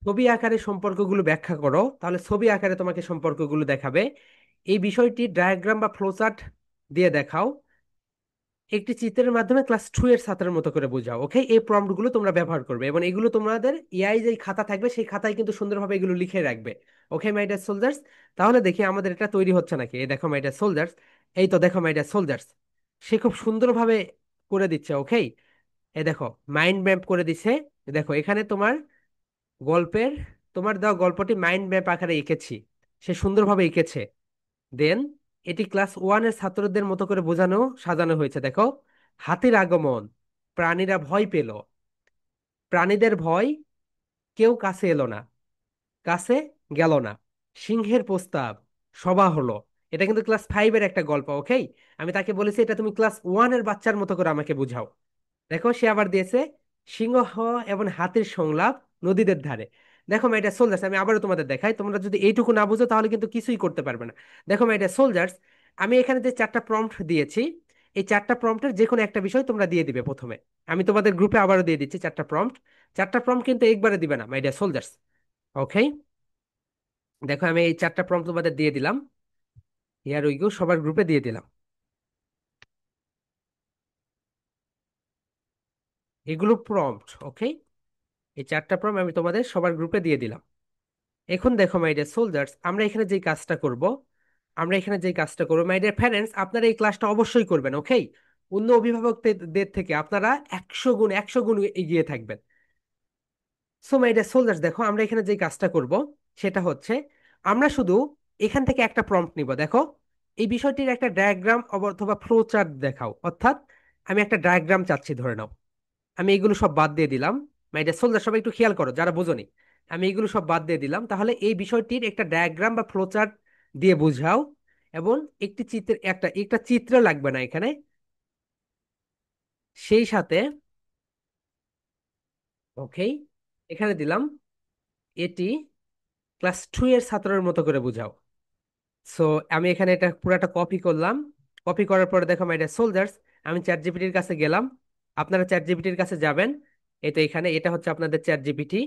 ছবি আকারে সম্পর্কগুলো ব্যাখ্যা করো, তাহলে ছবি আকারে তোমাকে সম্পর্কগুলো দেখাবে। এই বিষয়টি ডায়াগ্রাম বা ফ্লোচার্ট দিয়ে দেখাও। একটি চিত্রের মাধ্যমে ক্লাস 2 এর ছাত্রের মতো করে বোঝাও। ওকে, এই প্রম্পট গুলো তোমরা ব্যবহার করবে এবং এগুলো তোমাদের এআই যে খাতা থাকবে সেই খাতায় কিন্তু সুন্দরভাবে এগুলো লিখে রাখবে। ওকে মাই ডিয়ার সোলজার্স। তাহলে দেখি আমাদের এটা তৈরি হচ্ছে নাকি। এই দেখো মাই ডিয়ার সোলজার্স, এই তো দেখো মাই ডিয়ার সোলজার্স, সে খুব সুন্দরভাবে করে দিচ্ছে। ওকে। এই দেখো, মাইন্ড ম্যাপ করে দিচ্ছে। দেখো এখানে গল্পের তোমার দেওয়া গল্পটি মাইন্ড ম্যাপ আকারে এঁকেছি, সে সুন্দরভাবে এঁকেছে। দেন এটি ক্লাস 1 এর ছাত্রদের মতো করে বোঝানো, সাজানো হয়েছে। দেখো, হাতির আগমন, প্রাণীরা ভয় পেল, প্রাণীদের ভয়, কেউ কাছে এলো না, কাছে গেল না, সিংহের প্রস্তাব, সভা হলো। এটা কিন্তু ক্লাস 5 এর একটা গল্প। ওকে। আমি তাকে বলেছি এটা তুমি ক্লাস 1 এর বাচ্চার মতো করে আমাকে বুঝাও। দেখো, সে আবার দিয়েছে সিংহ এবং হাতির সংলাপ নদীদের ধারে। দেখো মাই ডিয়ার সোলজার্স, আমি আবারও তোমাদের দেখাই, তোমরা যদি এইটুকু না বুঝো তাহলে কিন্তু কিছুই করতে পারবে না। দেখো মাই ডিয়ার সোলজার্স, আমি এখানে যে চারটা প্রম্পট দিয়েছি, এই চারটা প্রম্পটের যে কোনো একটা বিষয় তোমরা দিয়ে দিবে প্রথমে। আমি তোমাদের গ্রুপে আবারও দিয়ে দিচ্ছি চারটা প্রম্পট। চারটা প্রম্পট কিন্তু একবারে দিবে না, মাই ডিয়ার সোলজার্স। ওকে। দেখো, আমি এই চারটা প্রম্পট তোমাদের দিয়ে দিলাম। ইয়ার উইগো, সবার গ্রুপে দিয়ে দিলাম এগুলো প্রম্পট। ওকে। এই চারটা প্রম্পট আমি তোমাদের সবার গ্রুপে দিয়ে দিলাম। এখন দেখো মাই ডিয়ার সোলজার্স, আমরা এখানে যে কাজটা করবো, মাই ডিয়ার প্যারেন্টস, আপনারা এই ক্লাসটা অবশ্যই করবেন। ওকে। অন্য অভিভাবকদের থেকে আপনারা 100 গুণ 100 গুণ এগিয়ে থাকবেন। সো মাই ডিয়ার সোলজার্স, দেখো আমরা এখানে যে কাজটা করব সেটা হচ্ছে, আমরা শুধু এখান থেকে একটা প্রম্পট নিব। দেখো, এই বিষয়টির একটা ডায়াগ্রাম অথবা ফ্লো চার্ট দেখাও, অর্থাৎ আমি একটা ডায়াগ্রাম চাচ্ছি, ধরে নাও। আমি এগুলো সব বাদ দিয়ে দিলাম। মাই ডিয়ার সোলজার, সবাই একটু খেয়াল করো যারা বোঝোনি। আমি এগুলো সব বাদ দিয়ে দিলাম, তাহলে এই বিষয়টির একটা ডায়াগ্রাম বা ফ্লোচার্ট দিয়ে বোঝাও। এবং একটি চিত্রের একটা একটা চিত্র লাগবে না এখানে। সেই সাথে, ওকে, এখানে দিলাম এটি ক্লাস 2 এর ছাত্রের মতো করে বোঝাও। সো আমি এখানে এটা পুরাটা কপি করলাম। কপি করার পরে দেখো মাই ডিয়ার সোলজার্স, আমি চ্যাট জিপিটির কাছে গেলাম। আপনারা চ্যাট জিপিটির কাছে যাবেন। এই তো এখানে এটা হচ্ছে আপনাদের চ্যাট জিপিটি।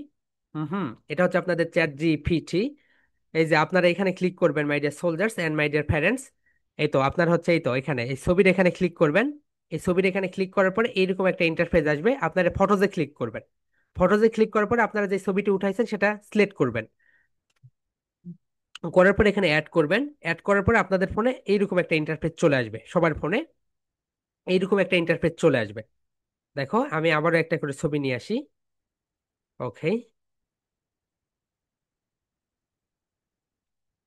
হুম হুম, এটা হচ্ছে আপনাদের চ্যাট জিপিটি। এই যে আপনারা এখানে ক্লিক করবেন, my dear soldiers and my dear parents. এই তো আপনার হচ্ছে, এই তো এখানে এই ছবির এখানে ক্লিক করবেন। এই ছবির এখানে ক্লিক করার পরে এইরকম একটা ইন্টারফেস আসবে, আপনারা ফটোজে ক্লিক করবেন। ফটোজে ক্লিক করার পরে আপনারা যে ছবিটি উঠাইছেন সেটা সিলেক্ট করবেন। করার পরে এখানে অ্যাড করবেন। অ্যাড করার পরে আপনাদের ফোনে এইরকম একটা ইন্টারফেস চলে আসবে সবার ফোনে। এইরকম একটা ইন্টারফেস চলে আসবে। দেখো আমি আবারও একটা করে ছবি নিয়ে আসি। ওকে।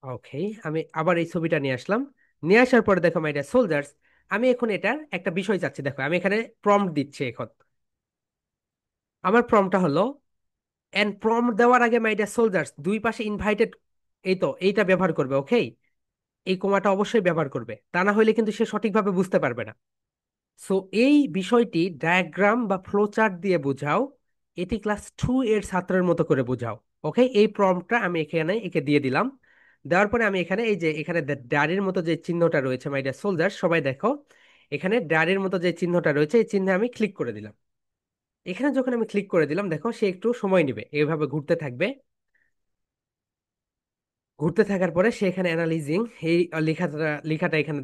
ওকে, আমি আবার এই ছবিটা নিয়ে আসলাম। নিয়ে আসার পরে দেখো মাই ডিয়ার সোলজার্স, আমি এখন এটার একটা বিষয় চাচ্ছি। দেখো আমি এখানে প্রম্পট দিচ্ছি এখন। আমার প্রম্পটটা হলো, এন্ড প্রম্পট দেওয়ার আগে মাই ডিয়ার সোলজার্স দুই পাশে ইনভাইটেড, এই তো এইটা ব্যবহার করবে। ওকে, এই কোমাটা অবশ্যই ব্যবহার করবে, তা না হলে কিন্তু সে সঠিকভাবে বুঝতে পারবে না। সো এই বিষয়টি ডায়াগ্রাম বা ফ্লো চার্ট দিয়ে বোঝাও, এটি ক্লাস 2 এর ছাত্রের মতো করে বোঝাও। ওকে, এই প্রম্পটটা আমি এখানে একে দিয়ে দিলাম। দেওয়ার পরে আমি এখানে এই যে এখানে ডায়ের মতো যে চিহ্নটা রয়েছে মাই ডিয়ার সোলজার, সবাই দেখো এখানে ডায়ের মতো যে চিহ্নটা রয়েছে এই চিহ্নে আমি ক্লিক করে দিলাম। এখানে যখন আমি ক্লিক করে দিলাম দেখো সে একটু সময় নেবে, এইভাবে ঘুরতে থাকবে। ঘুরতে থাকার পরে সে এখানে অ্যানালিজিং এই লেখাটা লেখাটা এখানে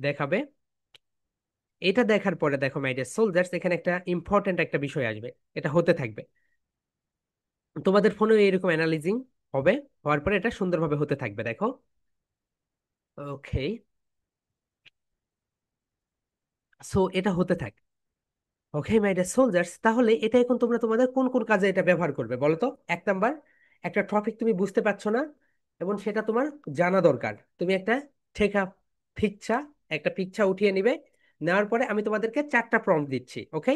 দেখাবে। এটা দেখার পরে দেখো মাই ডিয়ার সোলজার্স, এখানে একটা ইম্পর্টেন্ট একটা বিষয় আসবে, এটা হতে থাকবে। তোমাদের ফোনে এরকম অ্যানালাইজিং হবে, হওয়ার পরে এটা সুন্দরভাবে হতে থাকবে। দেখো। ওকে, সো এটা হতে থাক। ওকে মাই ডিয়ার সোলজার্স, তাহলে এটা এখন তোমরা তোমাদের কোন কোন কাজে এটা ব্যবহার করবে বলো তো। এক নাম্বার, একটা টপিক তুমি বুঝতে পারছো না এবং সেটা তোমার জানা দরকার, তুমি একটা ঠেকা পিকচা একটা পিকচা উঠিয়ে নিবে। নেওয়ার পরে আমি তোমাদেরকে 4টা প্রম্পট দিচ্ছি। ওকে,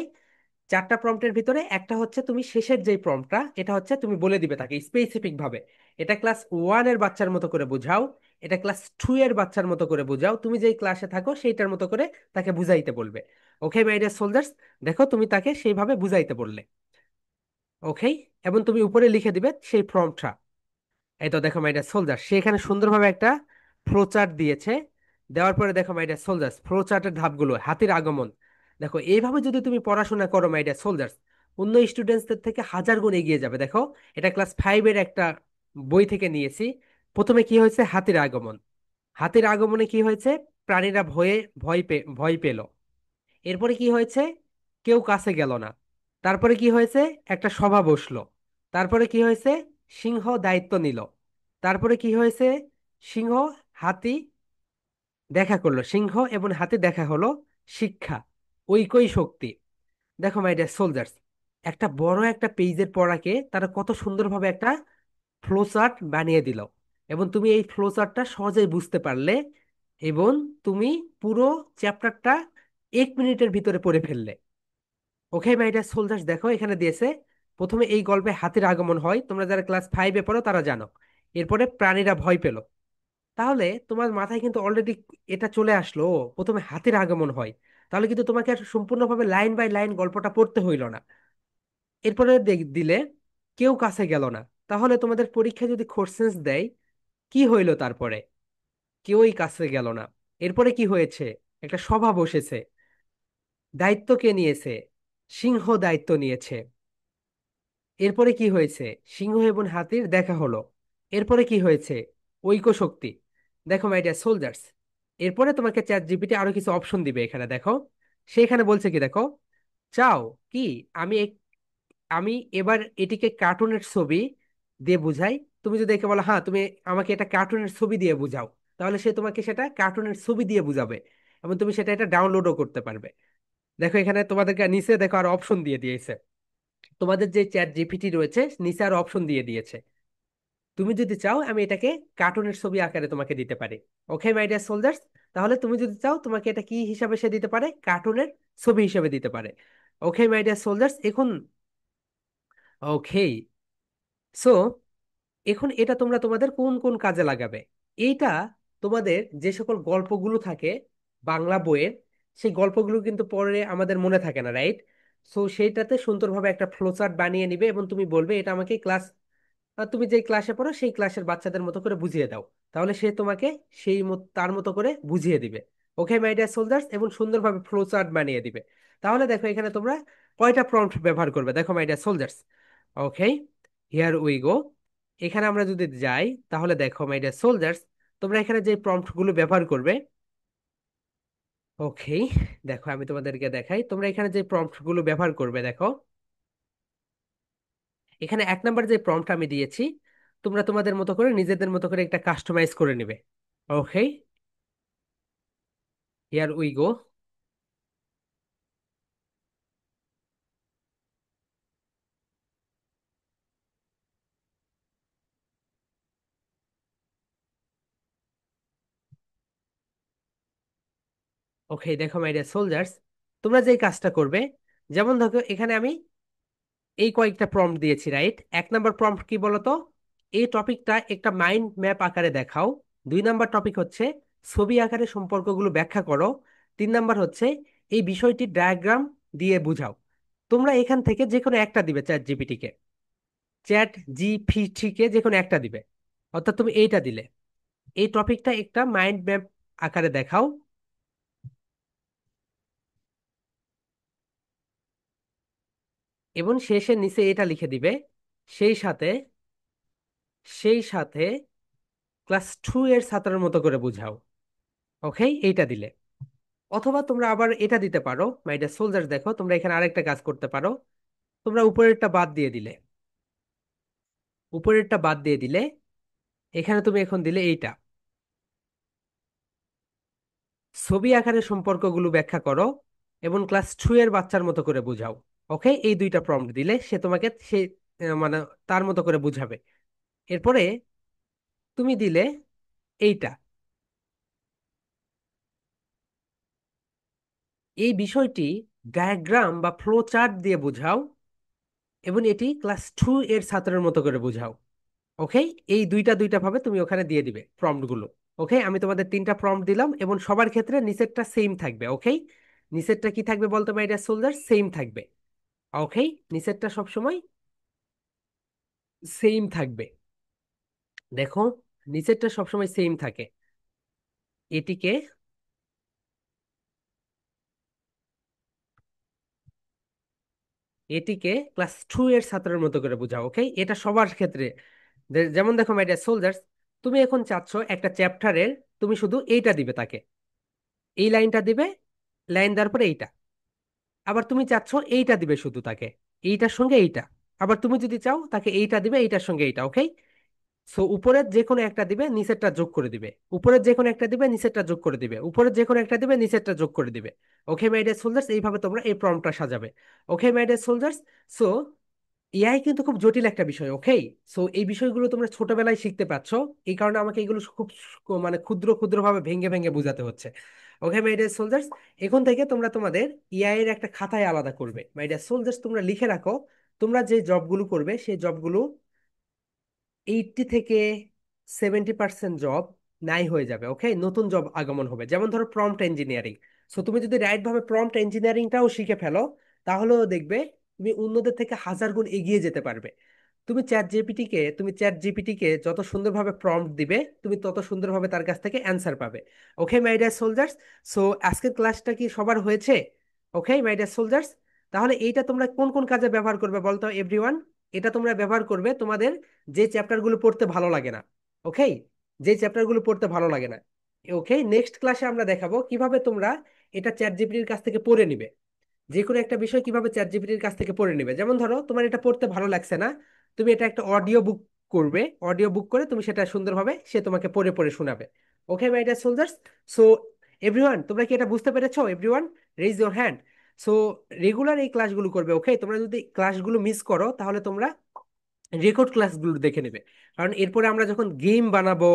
4টা প্রম্পটের ভিতরে একটা হচ্ছে তুমি শেষের যে প্রম্পটটা, এটা হচ্ছে তুমি বলে দিবে তাকে স্পেসিফিক ভাবে এটা ক্লাস 1 এর বাচ্চার মতো করে বোঝাও, এটা ক্লাস 2 এর বাচ্চার মতো করে বোঝাও, তুমি যেই ক্লাসে থাকো সেইটার মতো করে তাকে বুঝাইতে বলবে। ওকে মাই ডিয়ার সোলজার্স, দেখো তুমি তাকে সেইভাবে বুঝাইতে বললে। ওকে, এবং তুমি উপরে লিখে দিবে সেই প্রম্পটটা। এই তো দেখো মাই ডিয়ার সোলজার, সে এখানে সুন্দরভাবে একটা ফ্লো চার্ট দিয়েছে। দেওয়ার পরে দেখো মাই ডিয়ার সোলজার্স ফ্লো চার্টের ধাপগুলো, হাতির আগমন। দেখো এইভাবে যদি তুমি পড়াশোনা করো মাই ডিয়ার সোলজার্স, অন্য স্টুডেন্টসদের থেকে হাজার গুণ এগিয়ে যাবে। দেখো এটা ক্লাস 5 এর একটা বই থেকে নিয়েছি। প্রথমে কি হয়েছে, হাতির আগমন। হাতির আগমনে কি হয়েছে, প্রাণীরা ভয় পেল। এরপরে কি হয়েছে, কেউ কাছে গেল না। তারপরে কি হয়েছে, একটা সভা বসলো। তারপরে কি হয়েছে, সিংহ দায়িত্ব নিল। তারপরে কি হয়েছে, সিংহ হাতি দেখা করলো, সিংহ এবং হাতি দেখা হলো। শিক্ষা, ঐক্যই শক্তি। দেখো মাই ডিয়ার সোলজার্স, একটা বড় একটা পেজের পড়াকে তারা কত সুন্দরভাবে একটা ফ্লোচার্ট বানিয়ে দিল, এবং তুমি এই ফ্লোচার্টটা সহজেই বুঝতে পারলে, এবং তুমি পুরো চ্যাপ্টারটা 1 মিনিটের ভিতরে পড়ে ফেললে। ওকে মাই ডিয়ার সোলজার্স, দেখো এখানে দিয়েছে প্রথমে এই গল্পে হাতির আগমন হয়, তোমরা যারা ক্লাস 5-এ পড়ো তারা জানো। এরপরে প্রাণীরা ভয় পেল। তাহলে তোমার মাথায় কিন্তু অলরেডি এটা চলে আসলো, ও, প্রথমে হাতির আগমন হয়। তাহলে কিন্তু তোমাকে আর সম্পূর্ণভাবে লাইন বাই লাইন গল্পটা পড়তে হইল না। এরপরে দিলে কেউ কাছে গেল না। তাহলে তোমাদের পরীক্ষায় যদি কোশ্চেন্স দেয়, কি হইলো তারপরে, কেউই কাছে গেল না। এরপরে কি হয়েছে, একটা সভা বসেছে। দায়িত্ব কে নিয়েছে, সিংহ দায়িত্ব নিয়েছে। এরপরে কি হয়েছে, সিংহ এবং হাতির দেখা হলো। এরপরে কি হয়েছে, ঐক্য শক্তি। দেখো মাই ডিয়ার সোলজার্স, এরপরে তোমাকে চ্যাট জিপিটি আরো কিছু অপশন দিবে। এখানে দেখো, সেখানে বলছে কি দেখো, চাও কি আমি আমি এবার এটিকে কার্টুনের ছবি দিয়ে বুঝাই। তুমি যদি একে বলো হ্যাঁ তুমি আমাকে এটা কার্টুনের ছবি দিয়ে বুঝাও, তাহলে সে তোমাকে সেটা কার্টুনের ছবি দিয়ে বুঝাবে, এবং তুমি সেটা এটা ডাউনলোডও করতে পারবে। দেখো এখানে তোমাদেরকে নিচে দেখো আর অপশন দিয়ে দিয়েছে, তোমাদের যে চ্যাট জিপিটি রয়েছে নিচে আর অপশন দিয়ে দিয়েছে। তুমি যদি চাও আমি এটাকে কার্টুনের ছবি আকারে তোমাকে দিতে পারি। ওকে মাই ডিয়ার সোলজার্স, তাহলে তুমি যদি চাও তোমাকে এটা কি হিসাবে সে দিতে পারে, কার্টুনের ছবি হিসাবে দিতে পারে। ওকে মাই ডিয়ার সোলজার্স, এখন ওকে, সো এখন এটা তোমরা তোমাদের কোন কোন কাজে লাগাবে। এইটা তোমাদের যে সকল গল্পগুলো থাকে বাংলা বইয়ের, সেই গল্পগুলো কিন্তু পরে আমাদের মনে থাকে না, রাইট? সো সেইটাতে সুন্দরভাবে একটা ফ্লোচার্ট বানিয়ে নিবে এবং তুমি বলবে এটা আমাকে ক্লাস, তুমি যে ক্লাসে পড়ো সেই ক্লাসের বাচ্চাদের মতো করে বুঝিয়ে দাও। তাহলে সে তোমাকে তার মতো করে বুঝিয়ে দিবে। ওকে মাই ডিয়ার সোলজার্স, এবং সুন্দরভাবে ফ্লোচার্ট বানিয়ে দিবে। তাহলে দেখো এখানে তোমরা কয়টা প্রম্পট ব্যবহার করবে, দেখো my dear soldiers. Okay, here we go. এখানে আমরা যদি যাই, তাহলে দেখো মাই ডিয়ার সোলজার্স, তোমরা এখানে যে প্রম্পট গুলো ব্যবহার করবে। ওকে, দেখো আমি তোমাদেরকে দেখাই, তোমরা এখানে যে প্রম্পট গুলো ব্যবহার করবে দেখো, এখানে 1 নাম্বার যে প্রম্পট আমি দিয়েছি, তোমরা তোমাদের মতো করে নিজেদের মতো করে একটা কাস্টমাইজ করে নিবে। ওকে, হিয়ার উই গো। ওকে, দেখো মাই ডিয়ার সোলজার্স, তোমরা যে কাজটা করবে, যেমন দেখো এখানে আমি এই কয়েকটা প্রম্পট দিয়েছি, রাইট? এক নাম্বার প্রম্পট কি বলতো? এই টপিকটা একটা মাইন্ড ম্যাপ আকারে দেখাও। দুই নাম্বার টপিক হচ্ছে ছবি আকারে সম্পর্কগুলো ব্যাখ্যা করো। তিন নাম্বার হচ্ছে এই বিষয়টি ডায়াগ্রাম দিয়ে বুঝাও। তোমরা এখান থেকে যে কোনো একটা দিবে চ্যাট জিপিটি কে, চ্যাট জিপিটি কে যে কোনো একটা দিবে। অর্থাৎ তুমি এইটা দিলে, এই টপিকটা একটা মাইন্ড ম্যাপ আকারে দেখাও, এবং শেষে নিচে এটা লিখে দিবে, সেই সাথে সেই সাথে ক্লাস 2 এর ছাত্রের মতো করে বুঝাও। ওকে, এইটা দিলে। অথবা তোমরা আবার এটা দিতে পারো মাই ডিয়ার সোলজার, দেখো তোমরা এখানে আরেকটা কাজ করতে পারো। তোমরা উপরেরটা বাদ দিয়ে দিলে, উপরেরটা বাদ দিয়ে দিলে, এখানে তুমি এখন দিলে এইটা, ছবি আকারে সম্পর্কগুলো ব্যাখ্যা করো এবং ক্লাস 2 এর বাচ্চার মতো করে বুঝাও। ওকে, এই দুইটা প্রম্পট দিলে সে তোমাকে মানে তার মতো করে বুঝাবে। এরপরে তুমি দিলে এইটা, এই বিষয়টি ডায়াগ্রাম বা ফ্লো চার্ট দিয়ে বুঝাও এবং এটি ক্লাস 2 এর ছাত্রের মতো করে বুঝাও। ওকে, এই দুইটা দুইটা ভাবে তুমি ওখানে দিয়ে দিবে প্রম্পট গুলো। ওকে, আমি তোমাদের তিনটা প্রম্পট দিলাম এবং সবার ক্ষেত্রে নিচেরটা সেম থাকবে। ওকে, নিচেরটা কি থাকবে বলতো মাই ডিয়ার সোলজার? সেম থাকবে। ওকে, নিচেরটা সবসময় সেম থাকবে। দেখো, নিচেরটা সবসময় সেম থাকে। এটিকে এটিকে ক্লাস 2 এর ছাত্রের মতো করে বোঝাও। ওকে, এটা সবার ক্ষেত্রে। যেমন দেখো মাই ডিয়ার সোলজার্স, তুমি এখন চাচ্ছ একটা চ্যাপ্টারের, তুমি শুধু এইটা দিবে তাকে, এই লাইনটা দিবে, লাইন দেওয়ার পরে এইটা। আবার তুমি চাচ্ছ এইটা দিবে শুধু তাকে, এইটার সঙ্গে এইটা। আবার তুমি যদি চাও তাকে এইটা দিবে, এইটার সঙ্গে এইটা। ওকে, সো উপরের যে কোনো একটা দিবে, নিচেরটা যোগ করে দিবে, উপরের যে কোনো একটা দিবে, নিচেরটা যোগ করে দিবে, উপরের যে কোনো একটা দিবে, নিচেরটা যোগ করে দিবে। ওকে মাই ডিয়ার সোলজার্স, এইভাবে তোমরা এই প্রম্পটটা সাজাবে। Okay my dear soldiers, so AI কিন্তু খুব জটিল একটা বিষয়। ওকে, সো এই বিষয়গুলো তোমরা ছোটবেলায় শিখতে পাচ্ছ, এই কারণে আমাকে এগুলো খুব মানে ক্ষুদ্র ক্ষুদ্র ভাবে ভেঙে ভেঙে বোঝাতে হচ্ছে। ওকে মাই ডিয়ার সোলজার্স, এখন থেকে তোমরা তোমাদের এআই এর একটা খাতায় আলাদা করবে। মাই ডিয়ার সোলজার্স, তোমরা লিখে রাখো তোমরা যে জবগুলো করবে সেই জবগুলো 80 থেকে 70% জব নাই হয়ে যাবে। ওকে, নতুন জব আগমন হবে। যেমন ধরো প্রম্পট ইঞ্জিনিয়ারিং। সো তুমি যদি রাইট ভাবে প্রম্পট ইঞ্জিনিয়ারিংটাও শিখে ফেলো, তাহলেও দেখবে তুমি অন্যদের থেকে হাজার গুণ এগিয়ে যেতে পারবে। তুমি চ্যাট জিপিটি কে যত সুন্দরভাবে প্রম্পট দিবে, তুমি তত সুন্দরভাবে তার কাছ থেকে অ্যান্সার পাবে। ওকে মাই ডিয়ার সোলজার্স, সো আজকের ক্লাসটা কি সবার হয়েছে? ওকে মাই ডিয়ার সোলজার্স, তাহলে এইটা তোমরা কোন কোন কাজে ব্যবহার করবে বলতো এভরিওয়ান? এটা তোমরা ব্যবহার করবে তোমাদের যে চ্যাপ্টারগুলো পড়তে ভালো লাগে না। ওকে, যে চ্যাপ্টারগুলো পড়তে ভালো লাগে না। ওকে, নেক্সট ক্লাসে আমরা দেখাবো কিভাবে তোমরা এটা চ্যাট জিপিটির কাছ থেকে পড়ে নিবে। যে কোনো একটা বিষয় কিভাবে চ্যাট জিপিটির কাছ থেকে পড়ে নিবে। যেমন ধরো তোমার এটা পড়তে ভালো লাগছে না, তুমি এটা একটা অডিও বুক করবে, অডিও বুক করে তুমি সেটা সুন্দরভাবে সে তোমাকে পড়ে পড়ে শোনাবে। Okay my dear soldiers, so everyone, তোমরা কি এটা বুঝতে পেরেছো? Everyone raise your hand. So regular এই ক্লাসগুলো করবে। ওকে, তোমরা যদি ক্লাসগুলো মিস করো তাহলে তোমরা রেকর্ড ক্লাসগুলো দেখে নেবে। কারণ এরপরে আমরা যখন গেম বানাবো,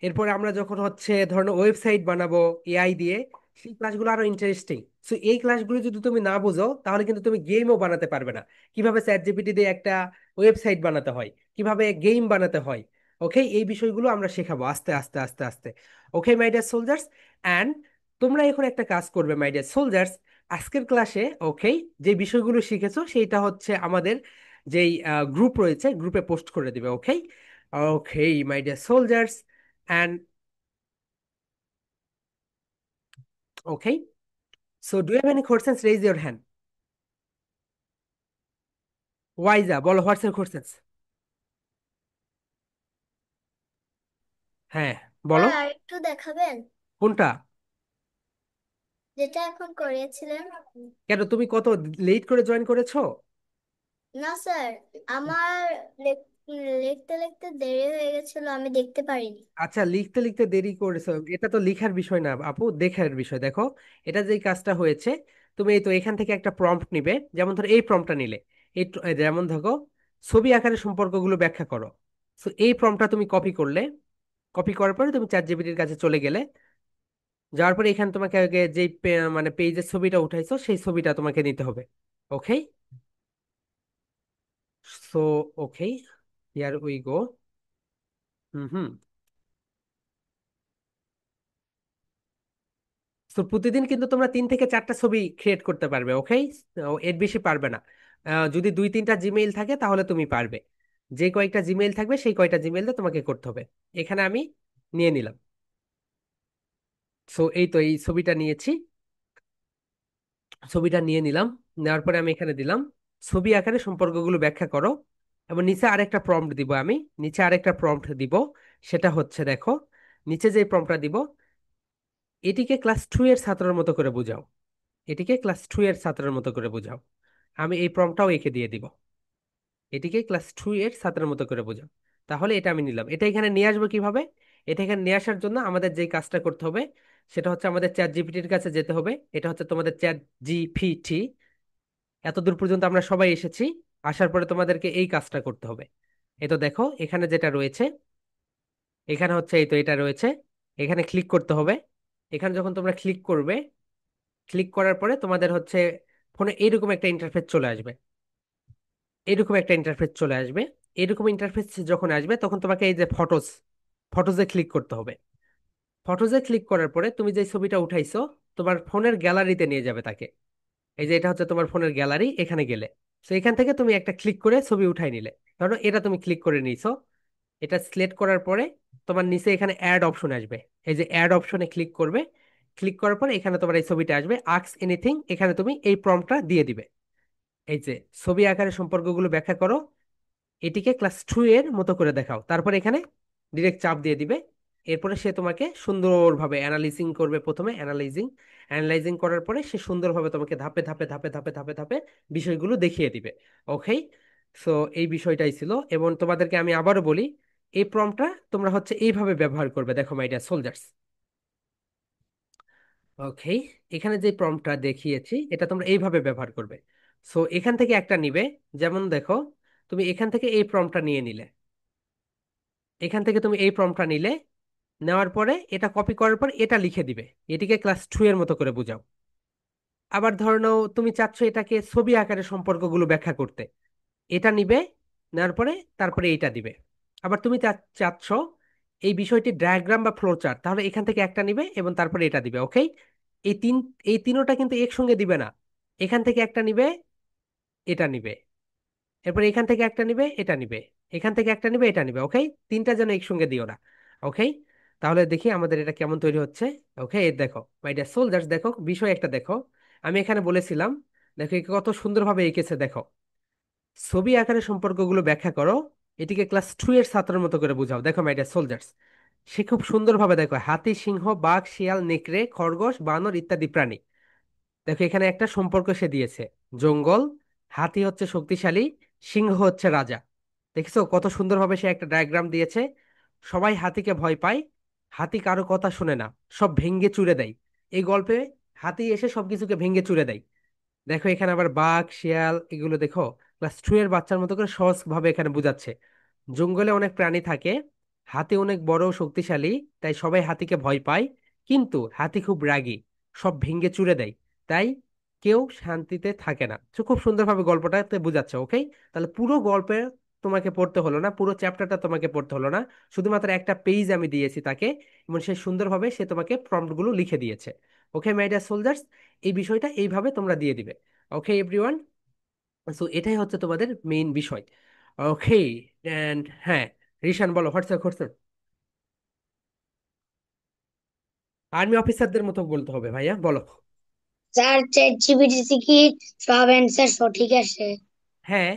এরপরে আমরা যখন হচ্ছে ধরো ওয়েবসাইট বানাবো এআই দিয়ে, সেই ক্লাসগুলো আরো ইন্টারেস্টিং। সো এই ক্লাসগুলো যদি তুমি না বুঝো তাহলে কিন্তু তুমি গেমও বানাতে পারবে না। কিভাবে চ্যাট জিপিটি দিয়ে একটা ওয়েবসাইট বানাতে হয়, কিভাবে গেম বানাতে হয়। ওকে, এই বিষয়গুলো আমরা শেখাবো আস্তে আস্তে আস্তে আস্তে। ওকে মাই ডিয়ার সোলজার্স, অ্যান্ড তোমরা এখন একটা কাজ করবে মাই ডিয়ার সোলজার্স, আজকের ক্লাসে ওকে যে বিষয়গুলো শিখেছো সেইটা হচ্ছে আমাদের যেই গ্রুপ রয়েছে গ্রুপে পোস্ট করে দিবে। Okay, okay my dear soldiers, and okay, so do have any questions? Raise your hand. Waiza বলো, হোয়াটস এর কোশ্চেন্স? হ্যাঁ, বলো। স্যার আর একটু দেখাবেন কোনটা? যেটা এখন করিয়েছিলেন? কেন, তুমি কত লেট করে জয়েন করেছো? না স্যার, আমার লিখতে লিখতে দেরি হয়ে গেছিল, আমি দেখতে পারিনি। আচ্ছা, লিখতে লিখতে দেরি করেছো, এটা তো লেখার বিষয় না আপু, দেখার বিষয়। দেখো, এটা যেই কাজটা হয়েছে, তুমি এই তো এখান থেকে একটা প্রম্পট নিবে। যেমন ধরো এই প্রম্পটটা নিলে, যেমন ধরো ছবি আকারে সম্পর্কগুলো ব্যাখ্যা করো। তো এই প্রম্পটটা তুমি কপি করলে, কপি করার পরে তুমি চ্যাট জিপিটির কাছে চলে গেলে, যাওয়ার পরে এখানে তোমাকে আগে যেই মানে পেজের ছবিটা উঠাইছো সেই ছবিটা তোমাকে নিতে হবে। Okay, so okay, here we go. Hmm hmm. তো প্রতিদিন কিন্তু তোমরা 3 থেকে 4টা ছবি ক্রিয়েট করতে পারবে। ওকে, এর বেশি পারবে না। যদি 2-3টা জিমেইল থাকে তাহলে তুমি পারবে। যে কয়েকটা জিমেইল থাকবে সেই কয়টা জিমেইল দিয়ে তোমাকে করতে হবে। এখানে আমি নিয়ে নিলাম। সো এই তো এই ছবিটা নিয়েছি। ছবিটা নিয়ে নিলাম। নেওয়ার পরে আমি এখানে দিলাম ছবি আকারে সম্পর্কগুলো ব্যাখ্যা করো। এবং নিচে আরেকটা প্রম্পট দিব আমি। নিচে আরেকটা প্রম্পট দিব। সেটা হচ্ছে দেখো, নিচে যে প্রম্পটটা দিব, এটিকে ক্লাস 2 এর ছাত্রের মতো করে বোঝাও। এটিকে ক্লাস 2 এর ছাত্রের মতো করে বোঝাও। আমি এই প্রম্পটটাও এঁকে দিয়ে দিব। এটিকে ক্লাস 2 এর ছাত্রের মতো করে বোঝাও। তাহলে এটা আমি নিলাম। এটা এখানে নিয়ে আসবো কিভাবে? এটা এখানে নিয়ে আসার জন্য আমাদের যে কাজটা করতে হবে সেটা হচ্ছে আমাদের চ্যাট জিপিটির কাছে যেতে হবে। এটা হচ্ছে তোমাদের চ্যাট জিপিটি। এতদূর পর্যন্ত আমরা সবাই এসেছি। আসার পরে তোমাদেরকে এই কাজটা করতে হবে। এই তো দেখো এখানে যেটা রয়েছে, এখানে হচ্ছে এই তো এটা রয়েছে। এখানে ক্লিক করতে হবে। এখানে যখন তোমরা ক্লিক করবে, ক্লিক করার পরে তোমাদের হচ্ছে ফোনে এইরকম একটা ইন্টারফেস চলে আসবে। এইরকম একটা ইন্টারফেস চলে আসবে। এরকম ইন্টারফেস যখন আসবে তখন তোমাকে এই যে ফটোস, ফটোজে ক্লিক করতে হবে। ফটোজে ক্লিক করার পরে তুমি যে ছবিটা উঠাইছো তোমার ফোনের গ্যালারিতে নিয়ে যাবে তাকে। এই যে এটা হচ্ছে তোমার ফোনের গ্যালারি, এখানে গেলে তো এখান থেকে তুমি একটা ক্লিক করে ছবি উঠাই নিলে। ধরো এটা তুমি ক্লিক করে নিছো। এটা সিলেক্ট করার পরে তোমার নিচে এখানে অ্যাড অপশন আসবে। এই যে অ্যাড অপশনে ক্লিক করবে। ক্লিক করার পরে এখানে তোমার এই ছবিটা আসবে, আস্ক এনিথিং। এখানে তুমি এই প্রম্পটটা দিয়ে দিবে। এই যে ছবি আকারে সম্পর্কগুলো ব্যাখ্যা করো, এটিকে ক্লাস 2 এর মতো করে দেখাও। তারপর এখানে ডিরেক্ট চাপ দিয়ে দিবে। এরপরে সে তোমাকে সুন্দরভাবে অ্যানালাইজিং করবে। প্রথমে অ্যানালাইজিং, অ্যানালাইজিং করার পরে সে সুন্দরভাবে তোমাকে ধাপে ধাপে ধাপে ধাপে ধাপে ধাপে বিষয়গুলো দেখিয়ে দিবে। ওকে, সো এই বিষয়টাই ছিল। এবং তোমাদেরকে আমি আবারও বলি, এই প্রম্পটটা তোমরা হচ্ছে এইভাবে ব্যবহার করবে। দেখো মাই ডিয়ার সোলজার্স। ওকে, এখানে যে প্রম্পটটা দেখিয়েছি এটা তোমরা এইভাবে ব্যবহার করবে। সো এখান থেকে একটা নিবে। যেমন দেখো, তুমি এখান থেকে এই প্রম্পটটা নিয়ে নিলে। এখান থেকে তুমি এই প্রম্পটটা নিলে। নেওয়ার পরে এটা কপি করার পর এটা লিখে দিবে। এটিকে ক্লাস 2 এর মতো করে বোঝাও। আবার ধরে নাও তুমি চাচ্ছ এটাকে ছবি আকারে সম্পর্কগুলো ব্যাখ্যা করতে। এটা নিবে। নেওয়ার পরে তারপরে এইটা দিবে। আবার তুমি চাচ্ছ এই বিষয়টি ডায়াগ্রাম বা ফ্লো চার্ট, তাহলে এখান থেকে একটা নিবে এবং তারপরে এটা দিবে। ওকে, এই তিন, এই তিনোটা কিন্তু একসঙ্গে দিবে না। এখান থেকে একটা নিবে, এটা নিবে। এরপর এখান থেকে একটা নিবে, এটা নিবে। এখান থেকে একটা নিবে, এটা নিবে। ওকে, তিনটা যেন একসঙ্গে দিও না। ওকে, তাহলে দেখি আমাদের এটা কেমন তৈরি হচ্ছে। ওকে, এই দেখো মাই ডিয়ার সোলজার্স, দেখো বিষয় একটা দেখো। আমি এখানে বলেছিলাম, দেখো একে কত সুন্দরভাবে এঁকেছে দেখো। ছবি আকারে সম্পর্কগুলো ব্যাখ্যা করো। এটিকে ক্লাস 2 এর ছাত্রের মতো করে বুঝাও। দেখো মাই ডিয়ার সোলজার্স, সে খুব সুন্দরভাবে দেখো হাতি, সিংহ, বাঘ, শিয়াল, নেকড়ে, খরগোশ, বানর ইত্যাদি প্রাণী। দেখো এখানে একটা সম্পর্ক সে দিয়েছে। জঙ্গল, হাতি হচ্ছে শক্তিশালী, সিংহ হচ্ছে রাজা। দেখছো কত সুন্দরভাবে সে একটা ডায়াগ্রাম দিয়েছে। সবাই হাতিকে ভয় পায়। হাতি কারো কথা শুনে না, সব ভেঙ্গে চুরে দেয়। এই গল্পে হাতি এসে সবকিছুকে ভেঙ্গে চুরে দেয়। দেখো এখানে আবার বাঘ, শিয়াল এগুলো দেখো ক্লাস 2 এর বাচ্চার মতো করে সহজ ভাবে এখানে বোঝাচ্ছে। জঙ্গলে অনেক প্রাণী থাকে। হাতি অনেক বড় ও শক্তিশালী, তাই সবাই হাতিকে ভয় পায়। কিন্তু হাতি খুব রাগী, সব ভেঙে চুরে দেয়। তাই কেউ শান্তিতে থাকে না। তো খুব সুন্দরভাবে গল্পটাতে বোঝাচ্ছে। ওকে, তাহলে পুরো গল্পে তোমাকে পড়তে হলো না, পুরো চ্যাপ্টারটা তোমাকে পড়তে হলো না। শুধুমাত্র একটা পেজ আমি দিয়েছি তাকে, এবং সে সুন্দরভাবে সে তোমাকে প্রম্পট গুলো লিখে দিয়েছে। ওকে মাই ডিয়ার সোলজার্স, এই বিষয়টা এইভাবে তোমরা দিয়ে দিবে। ওকে এভরিওয়ান, সো এটাই হচ্ছে তোমাদের মেইন বিষয়। ওকে, এন্ড হ্যাঁ, রিশান বলো, হোয়াটসঅ্যাপ হোয়াটসঅ্যাপ। আর্মি অফিসারদের মতো বলতে হবে ভাইয়া, বলো। স্যার চ্যাট জিপিটি কি সব অ্যান্সার সঠিক আসে? হ্যাঁ,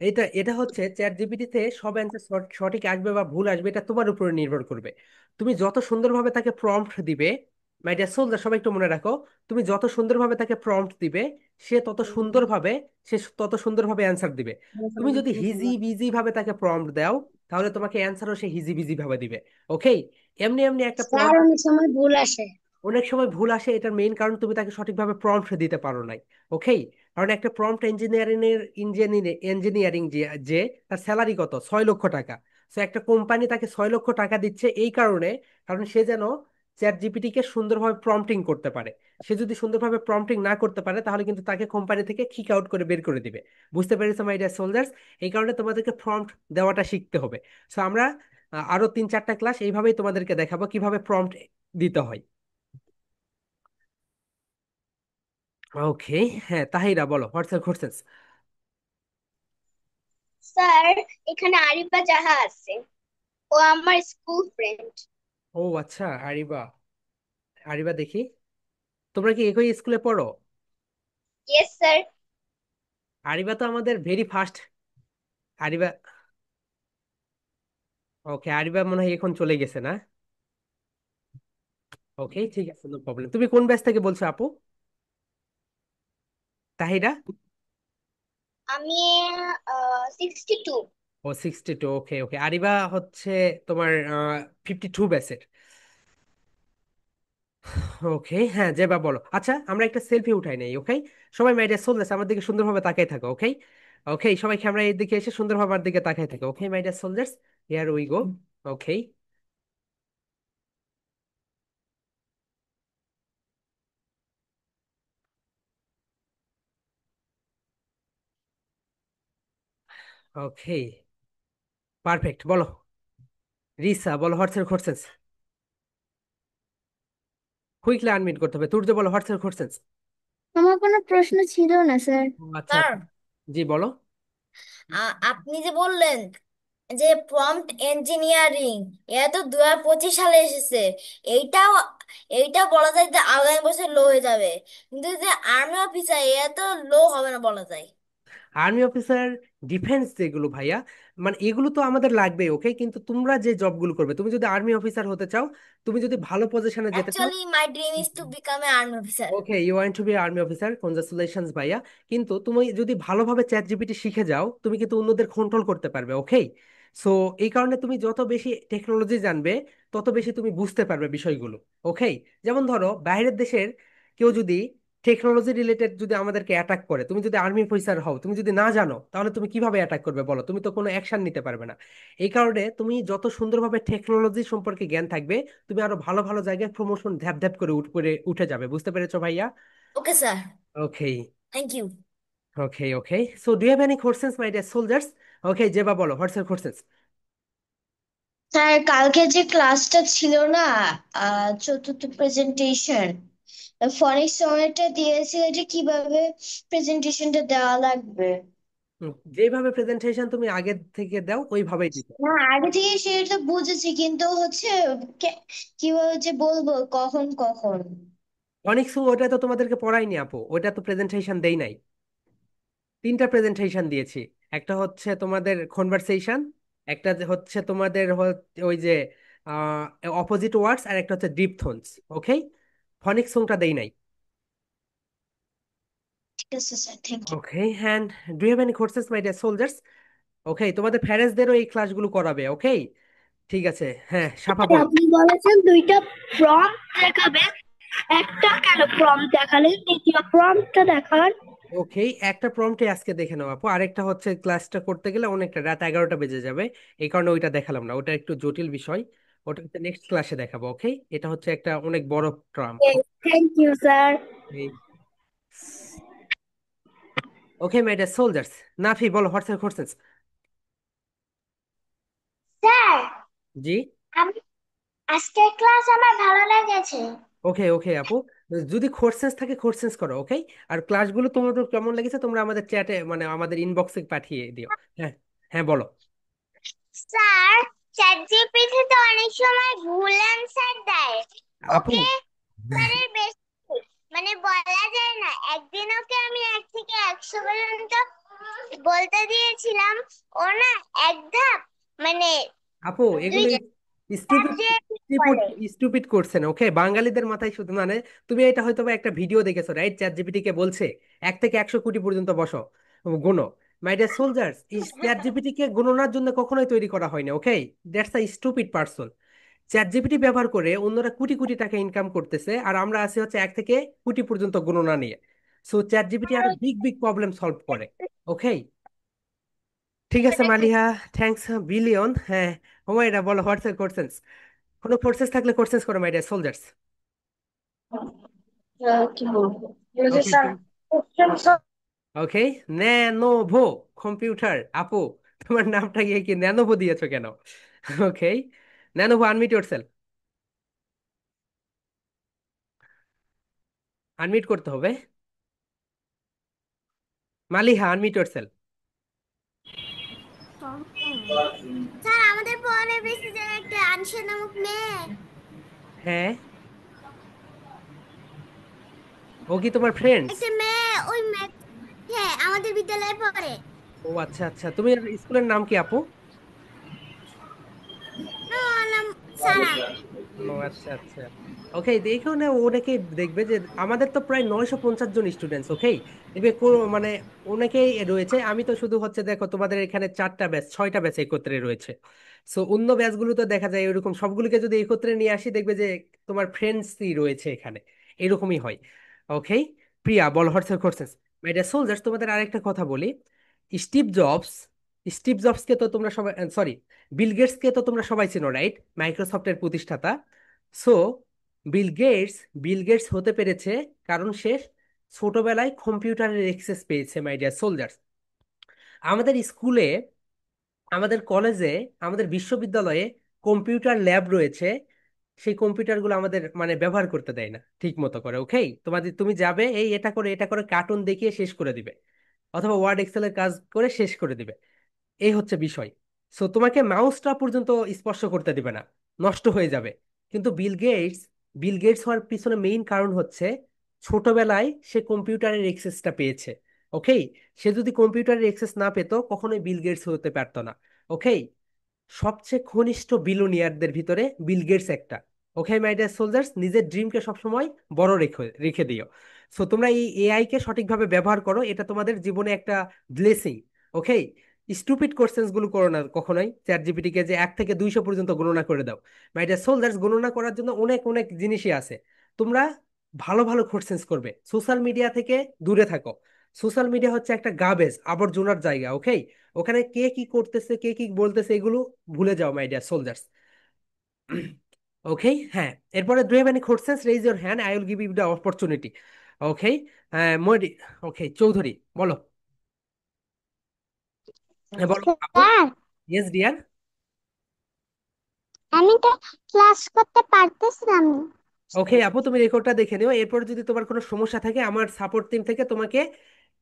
এটা এটা হচ্ছে চ্যাট জিপিটিতে সব অ্যান্সার সঠিক আসবে বা ভুল আসবে এটা তোমার উপরে নির্ভর করবে। তুমি যত সুন্দরভাবে তাকে প্রম্পট দিবে, মাই ডিয়ার সোলজার সবাই একটু মনে রাখো, তুমি যত সুন্দরভাবে তাকে প্রম্পট দিবে সে তত সুন্দরভাবে অ্যান্সার দিবে। তুমি যদি হিজি বিজি ভাবে তাকে প্রম্পট দাও তাহলে তোমাকে অ্যান্সারও সে হিজি বিজি ভাবে দিবে। ওকে, এমনি এমনি একটা স্যার অনেক সময় ভুল আসে। অনেক সময় ভুল আসে, এটার মেইন কারণ তুমি তাকে সঠিকভাবে প্রম্পট দিতে পারো নাই। ওকে, কারণ একটা প্রম্পট ইঞ্জিনিয়ারিং যে যে তার স্যালারি কত, 6 লক্ষ টাকা। সো একটা কোম্পানি তাকে 6 লক্ষ টাকা দিচ্ছে এই কারণে, কারণ সে যেন চ্যাট জিপিটি কে সুন্দরভাবে প্রম্পটিং করতে পারে। সে যদি সুন্দরভাবে প্রম্পটিং না করতে পারে তাহলে কিন্তু তাকে কোম্পানি থেকে কিক আউট করে বের করে দিবে। বুঝতে পেরেছো মাই ডিয়ার সোলজার্স? এই কারণে তোমাদেরকে প্রম্পট দেওয়াটা শিখতে হবে। সো আমরা আরো 3-4টা ক্লাস এইভাবেই তোমাদেরকে দেখাবো কিভাবে প্রম্পট দিতে হয়। ওকে। হ্যাঁ, তাহিরা বলো, হোয়াটসঅ্যাপ কোশ্চেন। স্যার, এখানে আরিফা জাহা আছে। ও আমার স্কুল ফ্রেন্ড। ও আচ্ছা, আরিবা। আরিবা দেখি, তোমরা কি একই স্কুলে পড়ো? Yes sir. আরিবা তো আমাদের ভেরি ফার্স্ট। আরিবা। ওকে, আরিবা মনে হয় এখন চলে গেছে না? ওকে, ঠিক আছে, নো প্রবলেম। তুমি কোন ব্যাচ থেকে বলছো আপু? তাহিরা? আমি 62। ও 62। ওকে ওকে, আরিবা হচ্ছে তোমার 52 ব্যাচের। ওকে, হ্যাঁ, যে বা বলো। আচ্ছা, আমরা একটা সেলফি উঠাই নেই, ওকে? সবাই মাইডিয়া সোলজার্স আমার দিকে সুন্দরভাবে তাকাই থাকো, ওকে? ওকে, সবাই ক্যামেরা এর দিকে এসে সুন্দরভাবে আমার দিকে তাকাই থাকো, okay my dear soldiers? Here we go. Okay. Okay, perfect. বলো রিসা, বলো হোয়াটসঅ্যাপ কোশ্চেন। কুইকলি আনমিট করতে হবে। তুর্য, বলো হোয়াটসঅ্যাপ কোশ্চেন। আমার কোনো প্রশ্ন ছিল না স্যার। আচ্ছা স্যার, আচ্ছা। জি বলো। আপনি যে বললেন যে প্রম্পট ইঞ্জিনিয়ারিং, এটা তো 2025 সালে এসেছে। এইটাও এইটা বলা যায় যে আগামী বছর লো হয়ে যাবে, কিন্তু যে আর্মি অফিসার এটা তো লো হবে না বলা যায়। আর্মি অফিসার, ডিফেন্স যেগুলো ভাইয়া, মানে এগুলো তো আমাদের লাগবে, ওকে? কিন্তু তোমরা যে জবগুলো করবে, তুমি যদি আর্মি অফিসার হতে চাও, তুমি যদি ভালো পজিশনে যেতে চাও। Actually my dream is to become a army officer. Okay, you want to be army officer, congratulations ভাইয়া। কিন্তু তুমি যদি ভালোভাবে চ্যাট জিপিটি শিখে যাও, তুমি কিন্তু অন্যদের কন্ট্রোল করতে পারবে, ওকে? সো এই কারণে তুমি যত বেশি টেকনোলজি জানবে, তত বেশি তুমি বুঝতে পারবে বিষয়গুলো, ওকে? যেমন ধরো, বাইরের দেশের কেউ যদি টেকনোলজি রিলেটেড যদি আমাদেরকে অ্যাটাক করে, তুমি যদি আর্মি অফিসার হও, তুমি যদি না জানো, তাহলে তুমি কিভাবে অ্যাটাক করবে বলো? তুমি তো কোনো অ্যাকশন নিতে পারবে না। এই কারণে তুমি যত সুন্দরভাবে টেকনোলজি সম্পর্কে জ্ঞান থাকবে, তুমি আরো ভালো ভালো জায়গায় প্রমোশন ধ্যাপ ধ্যাপ করে উঠে যাবে। বুঝতে পেরেছো ভাইয়া? Okay sir, okay thank you. Okay okay. So do have any questions my dear soldiers? Okay, যেবা বলো হোয়াটসঅ্যাপ কোশ্চেন্স। স্যার, কালকে যে ক্লাসটা ছিল না, চতুর্থ প্রেজেন্টেশন, ফনিক সময়টা দিয়েছিল যে কিভাবে প্রেজেন্টেশনটা দেওয়া লাগবে। যেভাবে প্রেজেন্টেশন তুমি আগে থেকে দাও ওইভাবেই দিতে। না, আগে থেকে সেটা বুঝেছি, কিন্তু হচ্ছে কিভাবে যে বলবো কখন কখন। অনেক সময় ওটা তো তোমাদেরকে পড়াইনি আপু, ওটা তো প্রেজেন্টেশন দেই নাই। 3টা প্রেজেন্টেশন দিয়েছি। একটা হচ্ছে তোমাদের কনভারসেশন, একটা যে হচ্ছে তোমাদের ওই যে অপোজিট ওয়ার্ডস, আর একটা হচ্ছে ডিপথন্স, ওকে? ফনিক সংটা দেই নাই। ঠিক আছে sir, thank you. Okay, hand do have any courses my dear soldiers? Okay, তোমাদের প্যারেন্টসদেরও এই ক্লাসগুলো করাবে, ওকে? ঠিক আছে, হ্যাঁ, সাফা বলো। আপনি বলেছেন দুইটা প্রম্পট দেখাবে, একটা কেন প্রম্পট দেখালেন, দ্বিতীয় প্রম্পটটা দেখান। ওকে, একটা প্রম্পটে আজকে দেখে নাও আপু, আরেকটা হচ্ছে ক্লাসটা করতে গেলে অনেকটা রাত 11টা বেজে যাবে। এই কারণে ওইটা দেখালাম না, ওটা একটু জটিল বিষয়। ওটা হচ্ছে নেক্সট ক্লাসে দেখাবো, ওকে? এটা হচ্ছে একটা অনেক বড় ট্রাম। Thank you sir. Okay my dear soldiers. Nafi, বলো হোয়াটসঅ্যাপ কোশ্চেন্স। স্যার, জি। আমি আজকের ক্লাস আমার ভালো লেগেছে। ওকে ওকে আপু, যদি কোশ্চেন্স থাকে কোশ্চেন্স করো, ওকে? আর ক্লাসগুলো তোমাদের কেমন লেগেছে তোমরা আমাদের চ্যাটে, মানে আমাদের ইনবক্সে পাঠিয়ে দিও। হ্যাঁ। হ্যাঁ বলো। স্যার, চ্যাট জিপিটি তো অনেক সময় ভুল অ্যান্সার দেয়। আপু। ওকে স্যারের বেশি মানে বলা যায় না। একদিন ওকে আমি 1 থেকে 100 পর্যন্ত বলতে দিয়েছিলাম, ও না এক ধাপ মানে আপু, দুই এগুলো ধাপ স্টুপিড, দিয়ে স্টুপিড, বলে। স্টুপিড করছে না, ওকে? বাঙালিদের মাথায় শুধু, মানে তুমি এটা হয়তো বা একটা ভিডিও দেখেছো, রাইট? চ্যাট জিপিটি কে বলছে 1 থেকে 100 কোটি পর্যন্ত বসো, গুনো। My dear soldiers, chat GPT কে গণনার জন্য কখনোই তৈরি করা হয়নি, okay? That's a stupid person. ChatGPT ব্যবহার করে অন্যরা কোটি কোটি টাকা ইনকাম করতেছে, আর আমরা আছি হচ্ছে 1 থেকে কোটি পর্যন্ত গণনা নিয়ে। সো চ্যাট জিপিটি আরো বিগ বিগ প্রবলেম সলভ করে, ওকে? ঠিক আছে মালিহা, থ্যাঙ্কস বিলিয়ন। হ্যাঁ, হুমায়রা বলো হোয়াটসঅ্যাপ কোশ্চেন্স। কোনো কোর্সেস থাকলে কোর্সেস করো মাই ডিয়ার সোলজার্স। কি বলবো? ওকে, স্যার, ওকে। ন্যানোভো কম্পিউটার আপু, তোমার নামটা গিয়ে কি ন্যানোভো দিয়েছো কেন? ওকে, ন্যানোভো আনমিট ইয়োরসেলফ, আনমিট করতে হবে। Maliha unmute yourself. স্যার আমাদের পরে বেশি যে একটা আনসা নামক মেয়ে, হ্যাঁ, ও কি তোমার ফ্রেন্ডস? একটা মেয়ে, ওই মেয়ে, হ্যাঁ আমাদের বিদ্যালয়ে পড়ে। ও আচ্ছা আচ্ছা, তুমি স্কুলের নাম কি আপু? না, ওর নাম সারা। ও আচ্ছা আচ্ছা। ওকে, দেখো না, অনেকে দেখবে যে আমাদের তো প্রায় 950 জন স্টুডেন্টস। ওকে, দেখবে মানে অনেকেই রয়েছে। আমি তো শুধু হচ্ছে দেখো তোমাদের এখানে 4টা ব্যাচ 6টা ব্যাচ একত্রে রয়েছে। সো অন্য ব্যাচগুলো তো দেখা যায় এরকম সবগুলোকে যদি একত্রে নিয়ে আসি দেখবে যে তোমার ফ্রেন্ডসই রয়েছে এখানে, এরকমই হয়। ওকে, প্রিয়া বল WhatsApp courses. My dear soldiers, তোমাদের আরেকটা কথা বলি। স্টিভ জবস, স্টিভ জবসকে তো তোমরা সবাই, সরি, বিল গেটসকে তো তোমরা সবাই চেনো, রাইট? মাইক্রোসফটের প্রতিষ্ঠাতা। So Bill Gates, Bill Gates হতে পেরেছে কারণ সে ছোটবেলায় কম্পিউটারের এক্সেস পেয়েছে মাই ডিয়ার সোলজার্স। আমাদের স্কুলে, আমাদের কলেজে, আমাদের বিশ্ববিদ্যালয়ে কম্পিউটার ল্যাব রয়েছে। সেই কম্পিউটারগুলো আমাদের মানে ব্যবহার করতে দেয় না ঠিক মতো করে। ওকে, তোমাদের তুমি যাবে, এই এটা করে এটা করে কার্টুন দেখিয়ে শেষ করে দিবে, অথবা ওয়ার্ড এক্সেলের কাজ করে শেষ করে দিবে। এই হচ্ছে বিষয়। সো তোমাকে মাউসটা পর্যন্ত স্পর্শ করতে দিবে না, নষ্ট হয়ে যাবে। কিন্তু বিল গেটস, বিল গেটস হওয়ার পিছনে মেইন কারণ হচ্ছে ছোটবেলায় সে কম্পিউটারের এক্সেসটা পেয়েছে। ওকে, সে যদি কম্পিউটারের এক্সেস না পেত কখনোই বিল গেটস হতে পারতো না। ওকে, সবচেয়ে ঘনিষ্ঠ বিলিয়নিয়ারদের ভিতরে বিল গেটস একটা। ওকে মাই ডিয়ার সোলজার্স, নিজের ড্রিমকে সবসময় বড় রেখে রেখে দিও। সো তোমরা এই এআই কে সঠিকভাবে ব্যবহার করো, এটা তোমাদের জীবনে একটা ব্লেসিং। ওকে, স্টুপিড কোশ্চেন্স গুলো করো না কখনোই। চ্যাট জিপিটি কে যে 1 থেকে 200 পর্যন্ত গণনা করে দাও। মাই ডিয়ার সোলজার্স, গণনা করার জন্য অনেক অনেক জিনিসই আছে। তোমরা ভালো ভালো কোশ্চেন্স করবে, সোশ্যাল মিডিয়া থেকে দূরে থাকো। সোশ্যাল মিডিয়া হচ্ছে একটা গাবেজ, আবর্জনার জায়গা। ওকে, ওখানে কে কি করতেছে কে কি বলতেছে এগুলো ভুলে যাও মাই ডিয়ার সোলজার্স। ওকে, হ্যাঁ। এরপরে do have any questions, raise your hand, I will give you the opportunity. Okay, মডি, ওকে চৌধুরী বলো। হ্যাঁ বলো আপু। Sir yes dear. আমি তো ক্লাস করতে পারতেছিলাম না। ওকে আপু, তুমি রেকর্ডটা দেখে নিও, এরপর যদি তোমার কোনো সমস্যা থাকে আমার সাপোর্ট টিম থেকে তোমাকে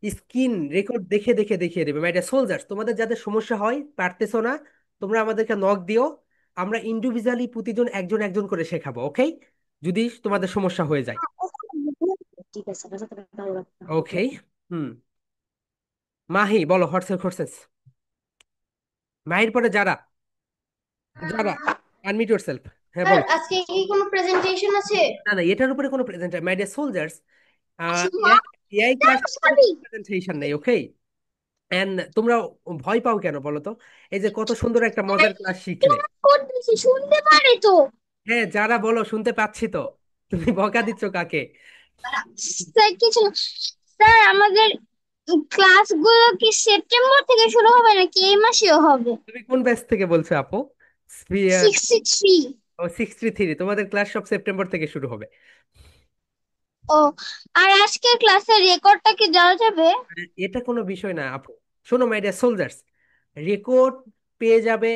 স্ক্রিন রেকর্ড দেখে দেখে দেখিয়ে দেবে। মাই ডিয়ার সোলজার্স, তোমাদের যাদের সমস্যা হয় পারতেছো না, তোমরা আমাদেরকে নক দিও, আমরা ইন্ডিভিজুয়ালি প্রতিজন একজন একজন করে শেখাবো। ওকে, যদি তোমাদের সমস্যা হয়ে যায়। ঠিক আছে। ওকে, হুম। মাহি বলো হোয়াটসঅ্যাপ কোর্সেস। মাহির পরে যারা, যারা আনমিট ইউর সেলফ। হ্যাঁ স্যার বলো। আজকে কি কোনো প্রেজেন্টেশন আছে? না না, এটার উপরে কোনো present, my dear soldiers, AI class sorry. Presentation নেই। ওকে, এন্ড তোমরা ভয় পাও কেন বলো তো? এই যে কত সুন্দর একটা মজার ক্লাস শিখলে। ক্লাস করতেছি, শুনতে পারে তো? হ্যাঁ, যারা বলো, শুনতে পাচ্ছি তো। তুমি বকা দিচ্ছ কাকে? স্যার কিছু না। স্যার আমাদের ক্লাসগুলো কি সেপ্টেম্বর থেকে শুরু হবে নাকি এই মাসেও হবে? তুমি কোন ব্যাচ থেকে বলছো আপু? 63। ও 63, তোমাদের ক্লাস সব সেপ্টেম্বর থেকে শুরু হবে। ও, আর আজকের ক্লাসের রেকর্ডটা কি দেওয়া যাবে? এটা কোনো বিষয় না আপু। শোনো মাই ডিয়ার সোলজার্স, রেকর্ড পেয়ে যাবে,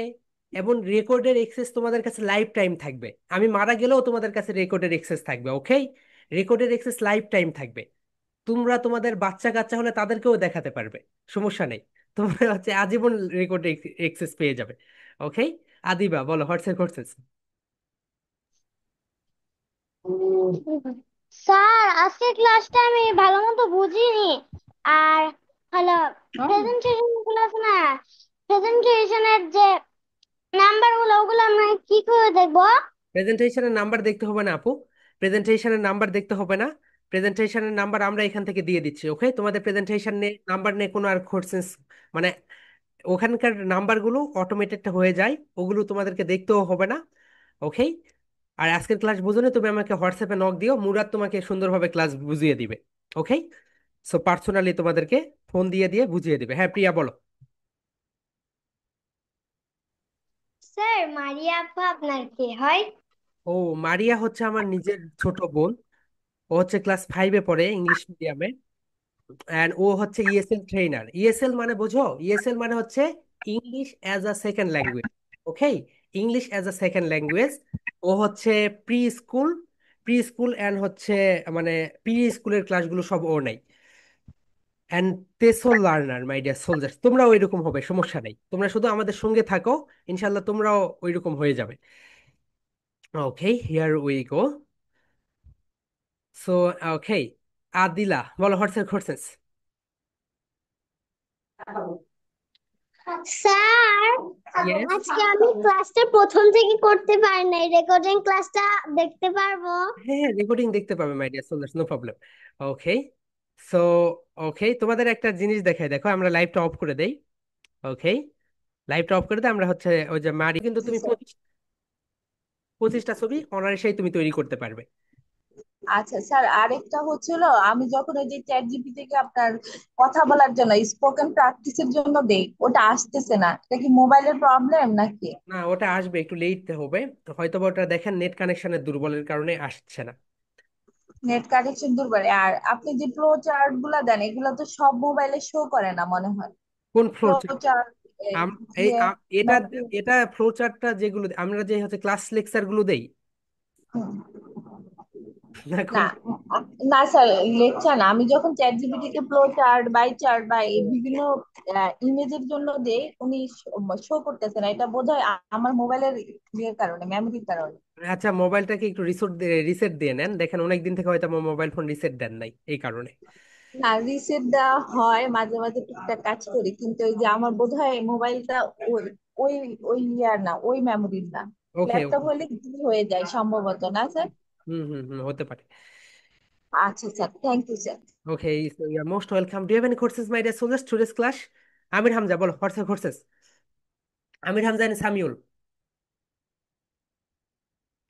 এবং রেকর্ডের এক্সেস তোমাদের কাছে লাইফ টাইম থাকবে। আমি মারা গেলেও তোমাদের কাছে রেকর্ডের এক্সেস থাকবে। ওকে, রেকর্ডের এক্সেস লাইফ টাইম থাকবে। তোমরা তোমাদের বাচ্চা কাচ্চা হলে তাদেরকেও দেখাতে পারবে, সমস্যা নেই। তোমরা হচ্ছে আজীবন রেকর্ডে এক্সেস পেয়ে যাবে। ওকে, আদিবা বলো হোয়াটসঅ্যাপ কোর্সেস। স্যার আজকের ক্লাসটা আমি ভালো মতো বুঝিনি। আর হলো প্রেজেন্টেশন গুলো আছে না, প্রেজেন্টেশনের যে নাম্বার গুলো ওগুলো আমরা কি করে দেখবো? প্রেজেন্টেশনের নাম্বার দেখতে হবে না আপু, প্রেজেন্টেশনের নাম্বার দেখতে হবে না। প্রেজেন্টেশনের নাম্বার আমরা এখান থেকে দিয়ে দিচ্ছি। ওকে, তোমাদের প্রেজেন্টেশন নিয়ে নাম্বার নিয়ে কোনো আর কোর্সেস মানে ওখানকার নাম্বারগুলো অটোমেটেড হয়ে যায়, ওগুলো তোমাদেরকে দেখতেও হবে না। ওকে, আর আজকের ক্লাস বুঝলে তুমি আমাকে হোয়াটসঅ্যাপে নক দিও, মুরাদ তোমাকে সুন্দরভাবে ক্লাস বুঝিয়ে দিবে। ওকে, সো পার্সোনালি তোমাদেরকে ফোন দিয়ে দিয়ে বুঝিয়ে দিবে। হ্যাঁ প্রিয়া বলো। স্যার মারিয়া আপা আপনার কে হয়? ও, মারিয়া হচ্ছে আমার নিজের ছোট বোন। ও হচ্ছে ক্লাস 5-এ পড়ে, ইংলিশ মিডিয়ামে। অ্যান্ড ও হচ্ছে ইএসএল ট্রেনার। ইএসএল মানে বোঝো? ইএসএল মানে হচ্ছে English as a second language. Okay, English as a second language. ও হচ্ছে preschool, preschool and হচ্ছে মানে প্রি স্কুলের ক্লাসগুলো সব ও নেই। অ্যান্ড তেসো লার্নার, মাই ডিয়ার সোলজার্স, তোমরাও এরকম হবে, সমস্যা নেই, তোমরা শুধু আমাদের সঙ্গে থাকো, ইনশাল্লাহ তোমরাও ওইরকম হয়ে যাবে। Okay, here we go. So okay, Adila বলো, হোয়াটস কোশ্চেন? Sir, yes. আজকে আমি ক্লাসটা প্রথম থেকে করতে পারি নাই, রেকর্ডিং ক্লাসটা দেখতে পারবো? হ্যাঁ হ্যাঁ, রেকর্ডিং দেখতে পাবে my dear soldiers, no problem. Okay, so okay, তোমাদের একটা জিনিস দেখাই, দেখো আমরা লাইভটা অফ করে দেই। ওকে, লাইভটা অফ করে দেই, আমরা হচ্ছে ওই যে মারি, কিন্তু তুমি 25টা ছবি অনায়াসেই তুমি তৈরি করতে পারবে। আচ্ছা স্যার, আরেকটা হচ্ছিল, আমি যখন ওই যে চ্যাট জিপি থেকে আপনার কথা বলার জন্য স্পোকেন প্র্যাকটিসের জন্য দেই, ওটা আসতেছে না। এটা কি মোবাইলের প্রবলেম নাকি? না, ওটা আসবে, একটু লেট হবে। হয়তো বা ওটা দেখেন নেট কানেকশনের দুর্বলের কারণে আসছে না। নেট কানেকশন দুর্বল। আর আপনি যে ফ্লো চার্ট গুলা দেন, এগুলো তো সব মোবাইলে শো করে না মনে হয়। কোন ফ্লো? ফ্লো চার্ট এই দিয়ে এটা নাকি? এটা ফ্লো চার্টটা যেগুলো আমরা যে হচ্ছে ক্লাস লেকচার গুলো দেই, হুম। না না, কোন? না স্যার, লেকচার না। আমি যখন চ্যাট জিপিটি কে ফ্লো চার্ট, বাই চার্ট বা এই বিভিন্ন ইমেজের জন্য দেই, উনি শো করতেছে না। এটা বোধহয় আমার মোবাইলের ইয়ের কারণে, মেমোরির কারণে। আচ্ছা, মোবাইলটাকে একটু রিসেট দিয়ে নেন, দেখেন অনেক দিন থেকে হয়তো আমার মোবাইল ফোন রিসেট দেন নাই এই কারণে। না, রিসেট দেওয়া হয় মাঝে মাঝে, টুকটাক কাজ করি, কিন্তু ওই যে আমার বোধহয় মোবাইলটা ওই ওই ওই ইয়ার না, ওই মেমোরির না। ওকে ল্যাপটপ ওকে। হলে কি হয়ে যায় সম্ভবত, না স্যার? হুম হুম হুম, হতে পারে। আচ্ছা sir, thank you sir. Okay, so you are most welcome. Do you have any courses, my dear soldiers, today's class? আমির হামজা বলো, হোয়াটস your courses? Aamir Hamza and Samiul.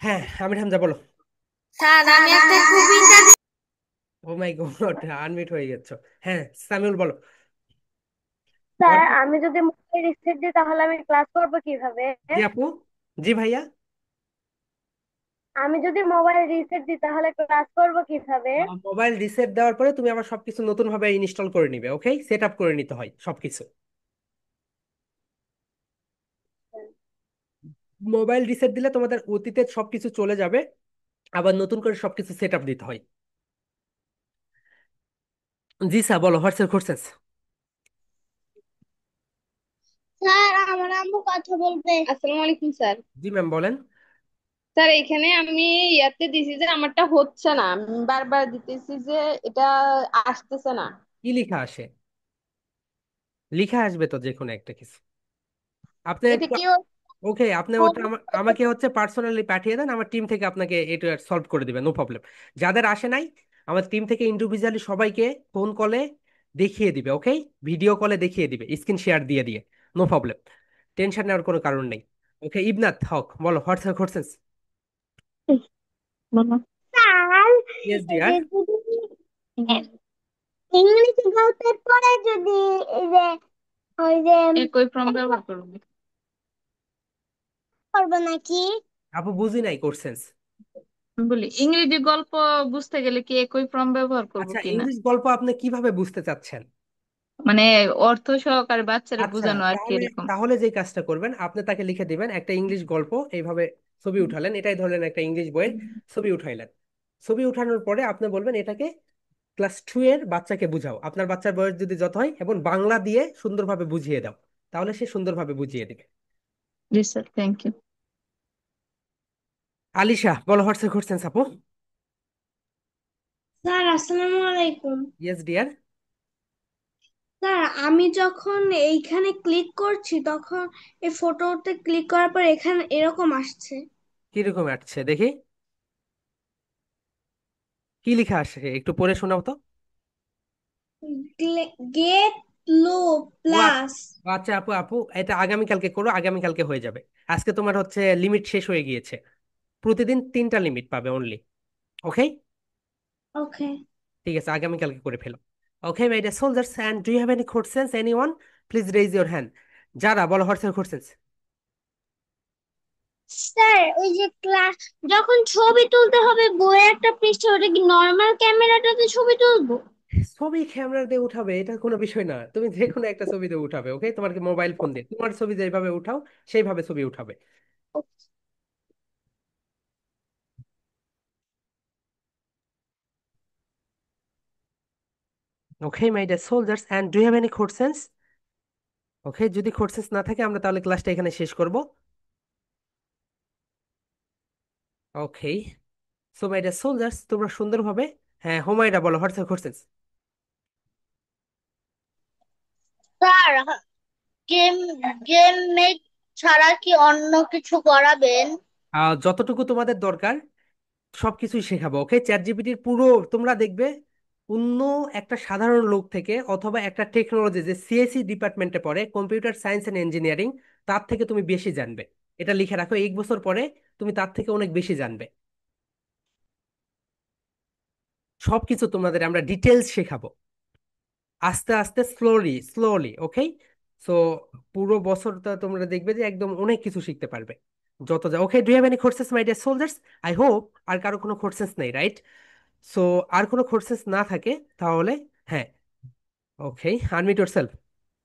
হ্যাঁ, আমির হামজা বলো। স্যার আমি একটা খুবই ও মাই গড, আনমিউট হয়ে গেছো। হ্যাঁ, সামিউল বলো। Sir, What? আমি যদি মোবাইল রিসেট দিই তাহলে আমি ক্লাস করবো কিভাবে? জি আপু, জি ভাইয়া। আমি যদি মোবাইল রিসেট দিই তাহলে ক্লাস করবো কিভাবে? মোবাইল রিসেট দেওয়ার পরে তুমি আবার সবকিছু নতুন ভাবে ইনস্টল করে নিবে। ওকে, সেট আপ করে নিতে হয় সবকিছু। মোবাইল রিসেট দিলে তোমাদের অতীতের সবকিছু চলে যাবে, আবার নতুন করে সবকিছু সেট আপ দিতে হয়। জি স্যার বলো, হোয়াটস কোশ্চেন? স্যার, আমার আম্মু কথা বলবে। আসসালামু আলাইকুম স্যার। জি ম্যাম বলেন। স্যার, এখানে আমি ইয়াতে দিছি যে আমারটা হচ্ছে না, আমি বারবার দিতেছি যে এটা আসতেছে না। কি লিখা আসে? লিখা আসবে তো যে কোনো একটা কিছু। আপনি এটা একটু, কি ওকে, আপনি ওটা আমাকে হচ্ছে পার্সোনালি পাঠিয়ে দেন, আমার টিম থেকে আপনাকে এটা সলভ করে দিবে, নো প্রবলেম। যাদের আসে নাই, আমার টিম থেকে ইন্ডিভিজুয়ালি সবাইকে ফোন কলে দেখিয়ে দিবে। ওকে, ভিডিও কলে দেখিয়ে দিবে, স্ক্রিন শেয়ার দিয়ে দিয়ে, নো প্রবলেম, টেনশন নেওয়ার কোনো কারণ নেই। ওকে, ইবনাথ হক বলো, হোয়াটসঅ্যাপ কোশ্চেন? বলো। স্যার, ইয়েস এই যে ডিয়ার। যদি ইংলিশ গল্পের পরে যদি এই যে ওই যে একই ফর্ম ব্যবহার করবো করবো নাকি? আপু বুঝি নাই কোশ্চেন। আমি বলি ইংরেজি গল্প বুঝতে গেলে কি একই ফর্ম ব্যবহার করব আচ্ছা, কিনা, ইংলিশ গল্প আপনি কিভাবে বুঝতে চাচ্ছেন? মানে অর্থ সহকারে বাচ্চারা আচ্ছা, বোঝানো আর কি তাহলে এরকম। তাহলে যে কাজটা করবেন, আপনি তাকে লিখে দিবেন একটা ইংলিশ গল্প, এইভাবে ছবি উঠালেন, এটাই ধরলেন একটা ইংলিশ বইয়ের ছবি উঠাইলেন। ছবি উঠানোর পরে আপনি বলবেন এটাকে ক্লাস 2 এর বাচ্চাকে বুঝাও, আপনার বাচ্চার বয়স যদি যত হয়, এবং বাংলা দিয়ে সুন্দরভাবে বুঝিয়ে দাও, তাহলে সে সুন্দরভাবে বুঝিয়ে দিবে। জি স্যার, থ্যাংক ইউ। আলিশা বলো, হোয়াটসঅ্যাপ কোশ্চেন আপু? স্যার, আসসালামু আলাইকুম। Yes dear. স্যার, আমি যখন এইখানে ক্লিক করছি তখন এই ফটোতে ক্লিক করার পর এখানে এরকম আসছে। কিরকম আসছে দেখি, কি লেখা আসছে একটু পড়ে শোনাও তো। গেট লো ও আচ্ছা, প্লাস। আচ্ছা আপু, আপু এটা আগামীকালকে করো, আগামীকালকে হয়ে যাবে। আজকে তোমার হচ্ছে লিমিট শেষ হয়ে গিয়েছে, প্রতিদিন 3টা লিমিট পাবে অনলি। ওকে, ওকে। ঠিক আছে, আগামীকালকে করে ফেলো। Okay my dear soldiers, and do you have any questions, anyone? Please raise your hand. যারা বলো, হোয়াটসঅ্যাপ কোশ্চেন্স? স্যার ওই যে ক্লাস যখন ছবি তুলতে হবে বইয়ের একটা পৃষ্ঠা, ওটা কি নর্মাল ক্যামেরাটাতে ছবি তুলবো? ছবি ক্যামেরা দিয়ে উঠাবে এটা কোনো বিষয় না, তুমি যে কোনো একটা ছবি দিয়ে উঠাবে। ওকে, তোমার কি মোবাইল ফোন দিয়ে তোমার ছবি যেভাবে উঠাও সেইভাবে ছবি উঠাবে। Okay my dear soldiers, and do you have any questions? Okay, যদি কোশ্চেন্স না থাকে আমরা তাহলে ক্লাসটা এখানে শেষ করব। ওকে, সো মাই ডিয়ার সোলজার্স, তোমরা সুন্দরভাবে, হ্যাঁ হুমায়রা বলো, what's your questions? Sir game game make ছাড়া কি অন্য কিছু করাবেন? যতটুকু তোমাদের দরকার সবকিছুই শেখাবো। ওকে, চ্যাট জিপিটির পুরো তোমরা দেখবে অন্য একটা সাধারণ লোক থেকে অথবা একটা টেকনোলজি যে সিএসসি ডিপার্টমেন্টে পড়ে, কম্পিউটার সায়েন্স এন্ড ইঞ্জিনিয়ারিং, তার থেকে তুমি বেশি জানবে। এটা লিখে রাখো, 1 বছর পরে তুমি তার থেকে অনেক বেশি জানবে। সবকিছু তোমাদের আমরা ডিটেলস শেখাবো, আস্তে আস্তে, স্লোলি স্লোলি। ওকে, সো পুরো বছরটা তোমরা দেখবে যে একদম অনেক কিছু শিখতে পারবে যত যা। Okay, do have any courses my dear soldiers? I hope আর কারো কোনো কোর্সেস নেই, রাইট? সো আর কোনো কোর্সেস না থাকে তাহলে, হ্যাঁ, ওকে, আনমিউট ইয়োরসেলফ,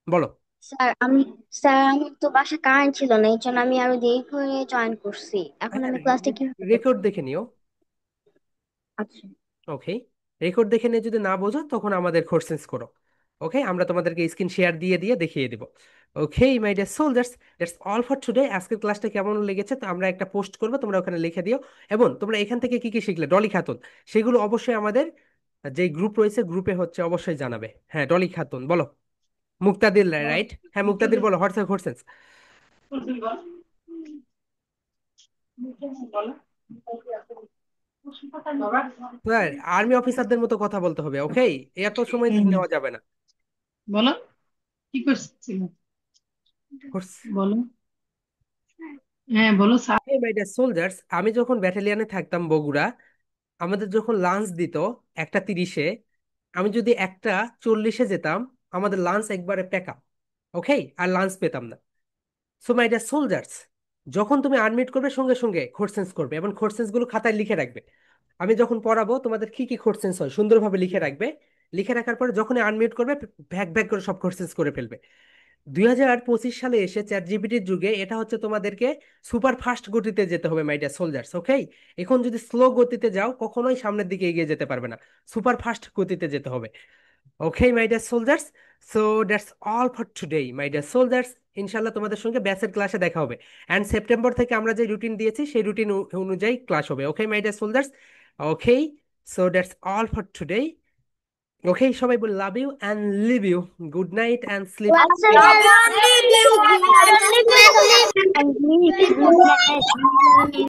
বলো। স্যার আমি স্যার আমার তো বাসায় কারেন্ট ছিল না, এই জন্য আমি আরো দেরি করে জয়েন করছি। এখন হ্যাঁ, আমি ক্লাসটা কিভাবে করবো? রেকর্ড দেখে নিও। আচ্ছা ওকে, রেকর্ড দেখে নিয়ে যদি না বোঝো তখন আমাদের কোর্সেস করো। ওকে, আমরা তোমাদেরকে স্ক্রিন শেয়ার দিয়ে দিয়ে দেখিয়ে দিব। Okay my dear soldiers, that's all for today. আজকের ক্লাসটা কেমন লেগেছে তো আমরা একটা পোস্ট করবো, তোমরা ওখানে লিখে দিও। এবং তোমরা এখান থেকে কি কি শিখলে ডলি খাতুন, সেগুলো অবশ্যই আমাদের যে গ্রুপ রয়েছে গ্রুপে হচ্ছে অবশ্যই জানাবে। হ্যাঁ, ডলি খাতুন বলো। মুক্তাদির, রাইট? হ্যাঁ মুক্তাদির বলো, হোয়াটসঅ্যাপ কোর্সেস? স্যার, আর্মি অফিসারদের মতো কথা বলতে হবে। ওকে, এত সময় নেওয়া যাবে না। বলো কি করছিল, বলো। হ্যাঁ বলো স্যার। মাই ডিয়ার সোলজার্স, আমি যখন ব্যাটালিয়নে থাকতাম বগুড়া, আমাদের যখন লাঞ্চ দিত 1টা 30-এ, আমি যদি 1টা 40-এ যেতাম, আমাদের লাঞ্চ একবারে প্যাক। ওকে, আর লাঞ্চ পেতাম না। সো মাই ডিয়ার সোলজার্স, যখন তুমি আনমিট করবে সঙ্গে সঙ্গে কোশ্চেন্স করবে এবং কোশ্চেন্স গুলো খাতায় লিখে রাখবে। আমি যখন পড়াবো তোমাদের কি কি কোশ্চেন্স হয় সুন্দরভাবে লিখে রাখবে। লিখে রাখার পরে যখন আনমিউট করবে, ভ্যাক ভ্যাক করে সব কোশ্চেন্স করে ফেলবে। 2025 সালে এসে চ্যাট জিপিটির যুগে এটা হচ্ছে তোমাদেরকে সুপার ফাস্ট গতিতে যেতে হবে মাই ডিয়ার সোলজার্স। ওকে, এখন যদি স্লো গতিতে যাও কখনোই সামনের দিকে এগিয়ে যেতে পারবে না, সুপার ফাস্ট গতিতে যেতে হবে। Okay my dear soldiers, so that's all for today my dear soldiers. ইনশাল্লাহ তোমাদের সঙ্গে ব্যাচের ক্লাসে দেখা হবে। অ্যান্ড সেপ্টেম্বর থেকে আমরা যে রুটিন দিয়েছি সেই রুটিন অনুযায়ী ক্লাস হবে। Okay my dear soldiers, okay, so that's all for today. Okay, সবাই বল love you and leave you, good night and sleep. Love you and leave you. Good night and sleep. Good night.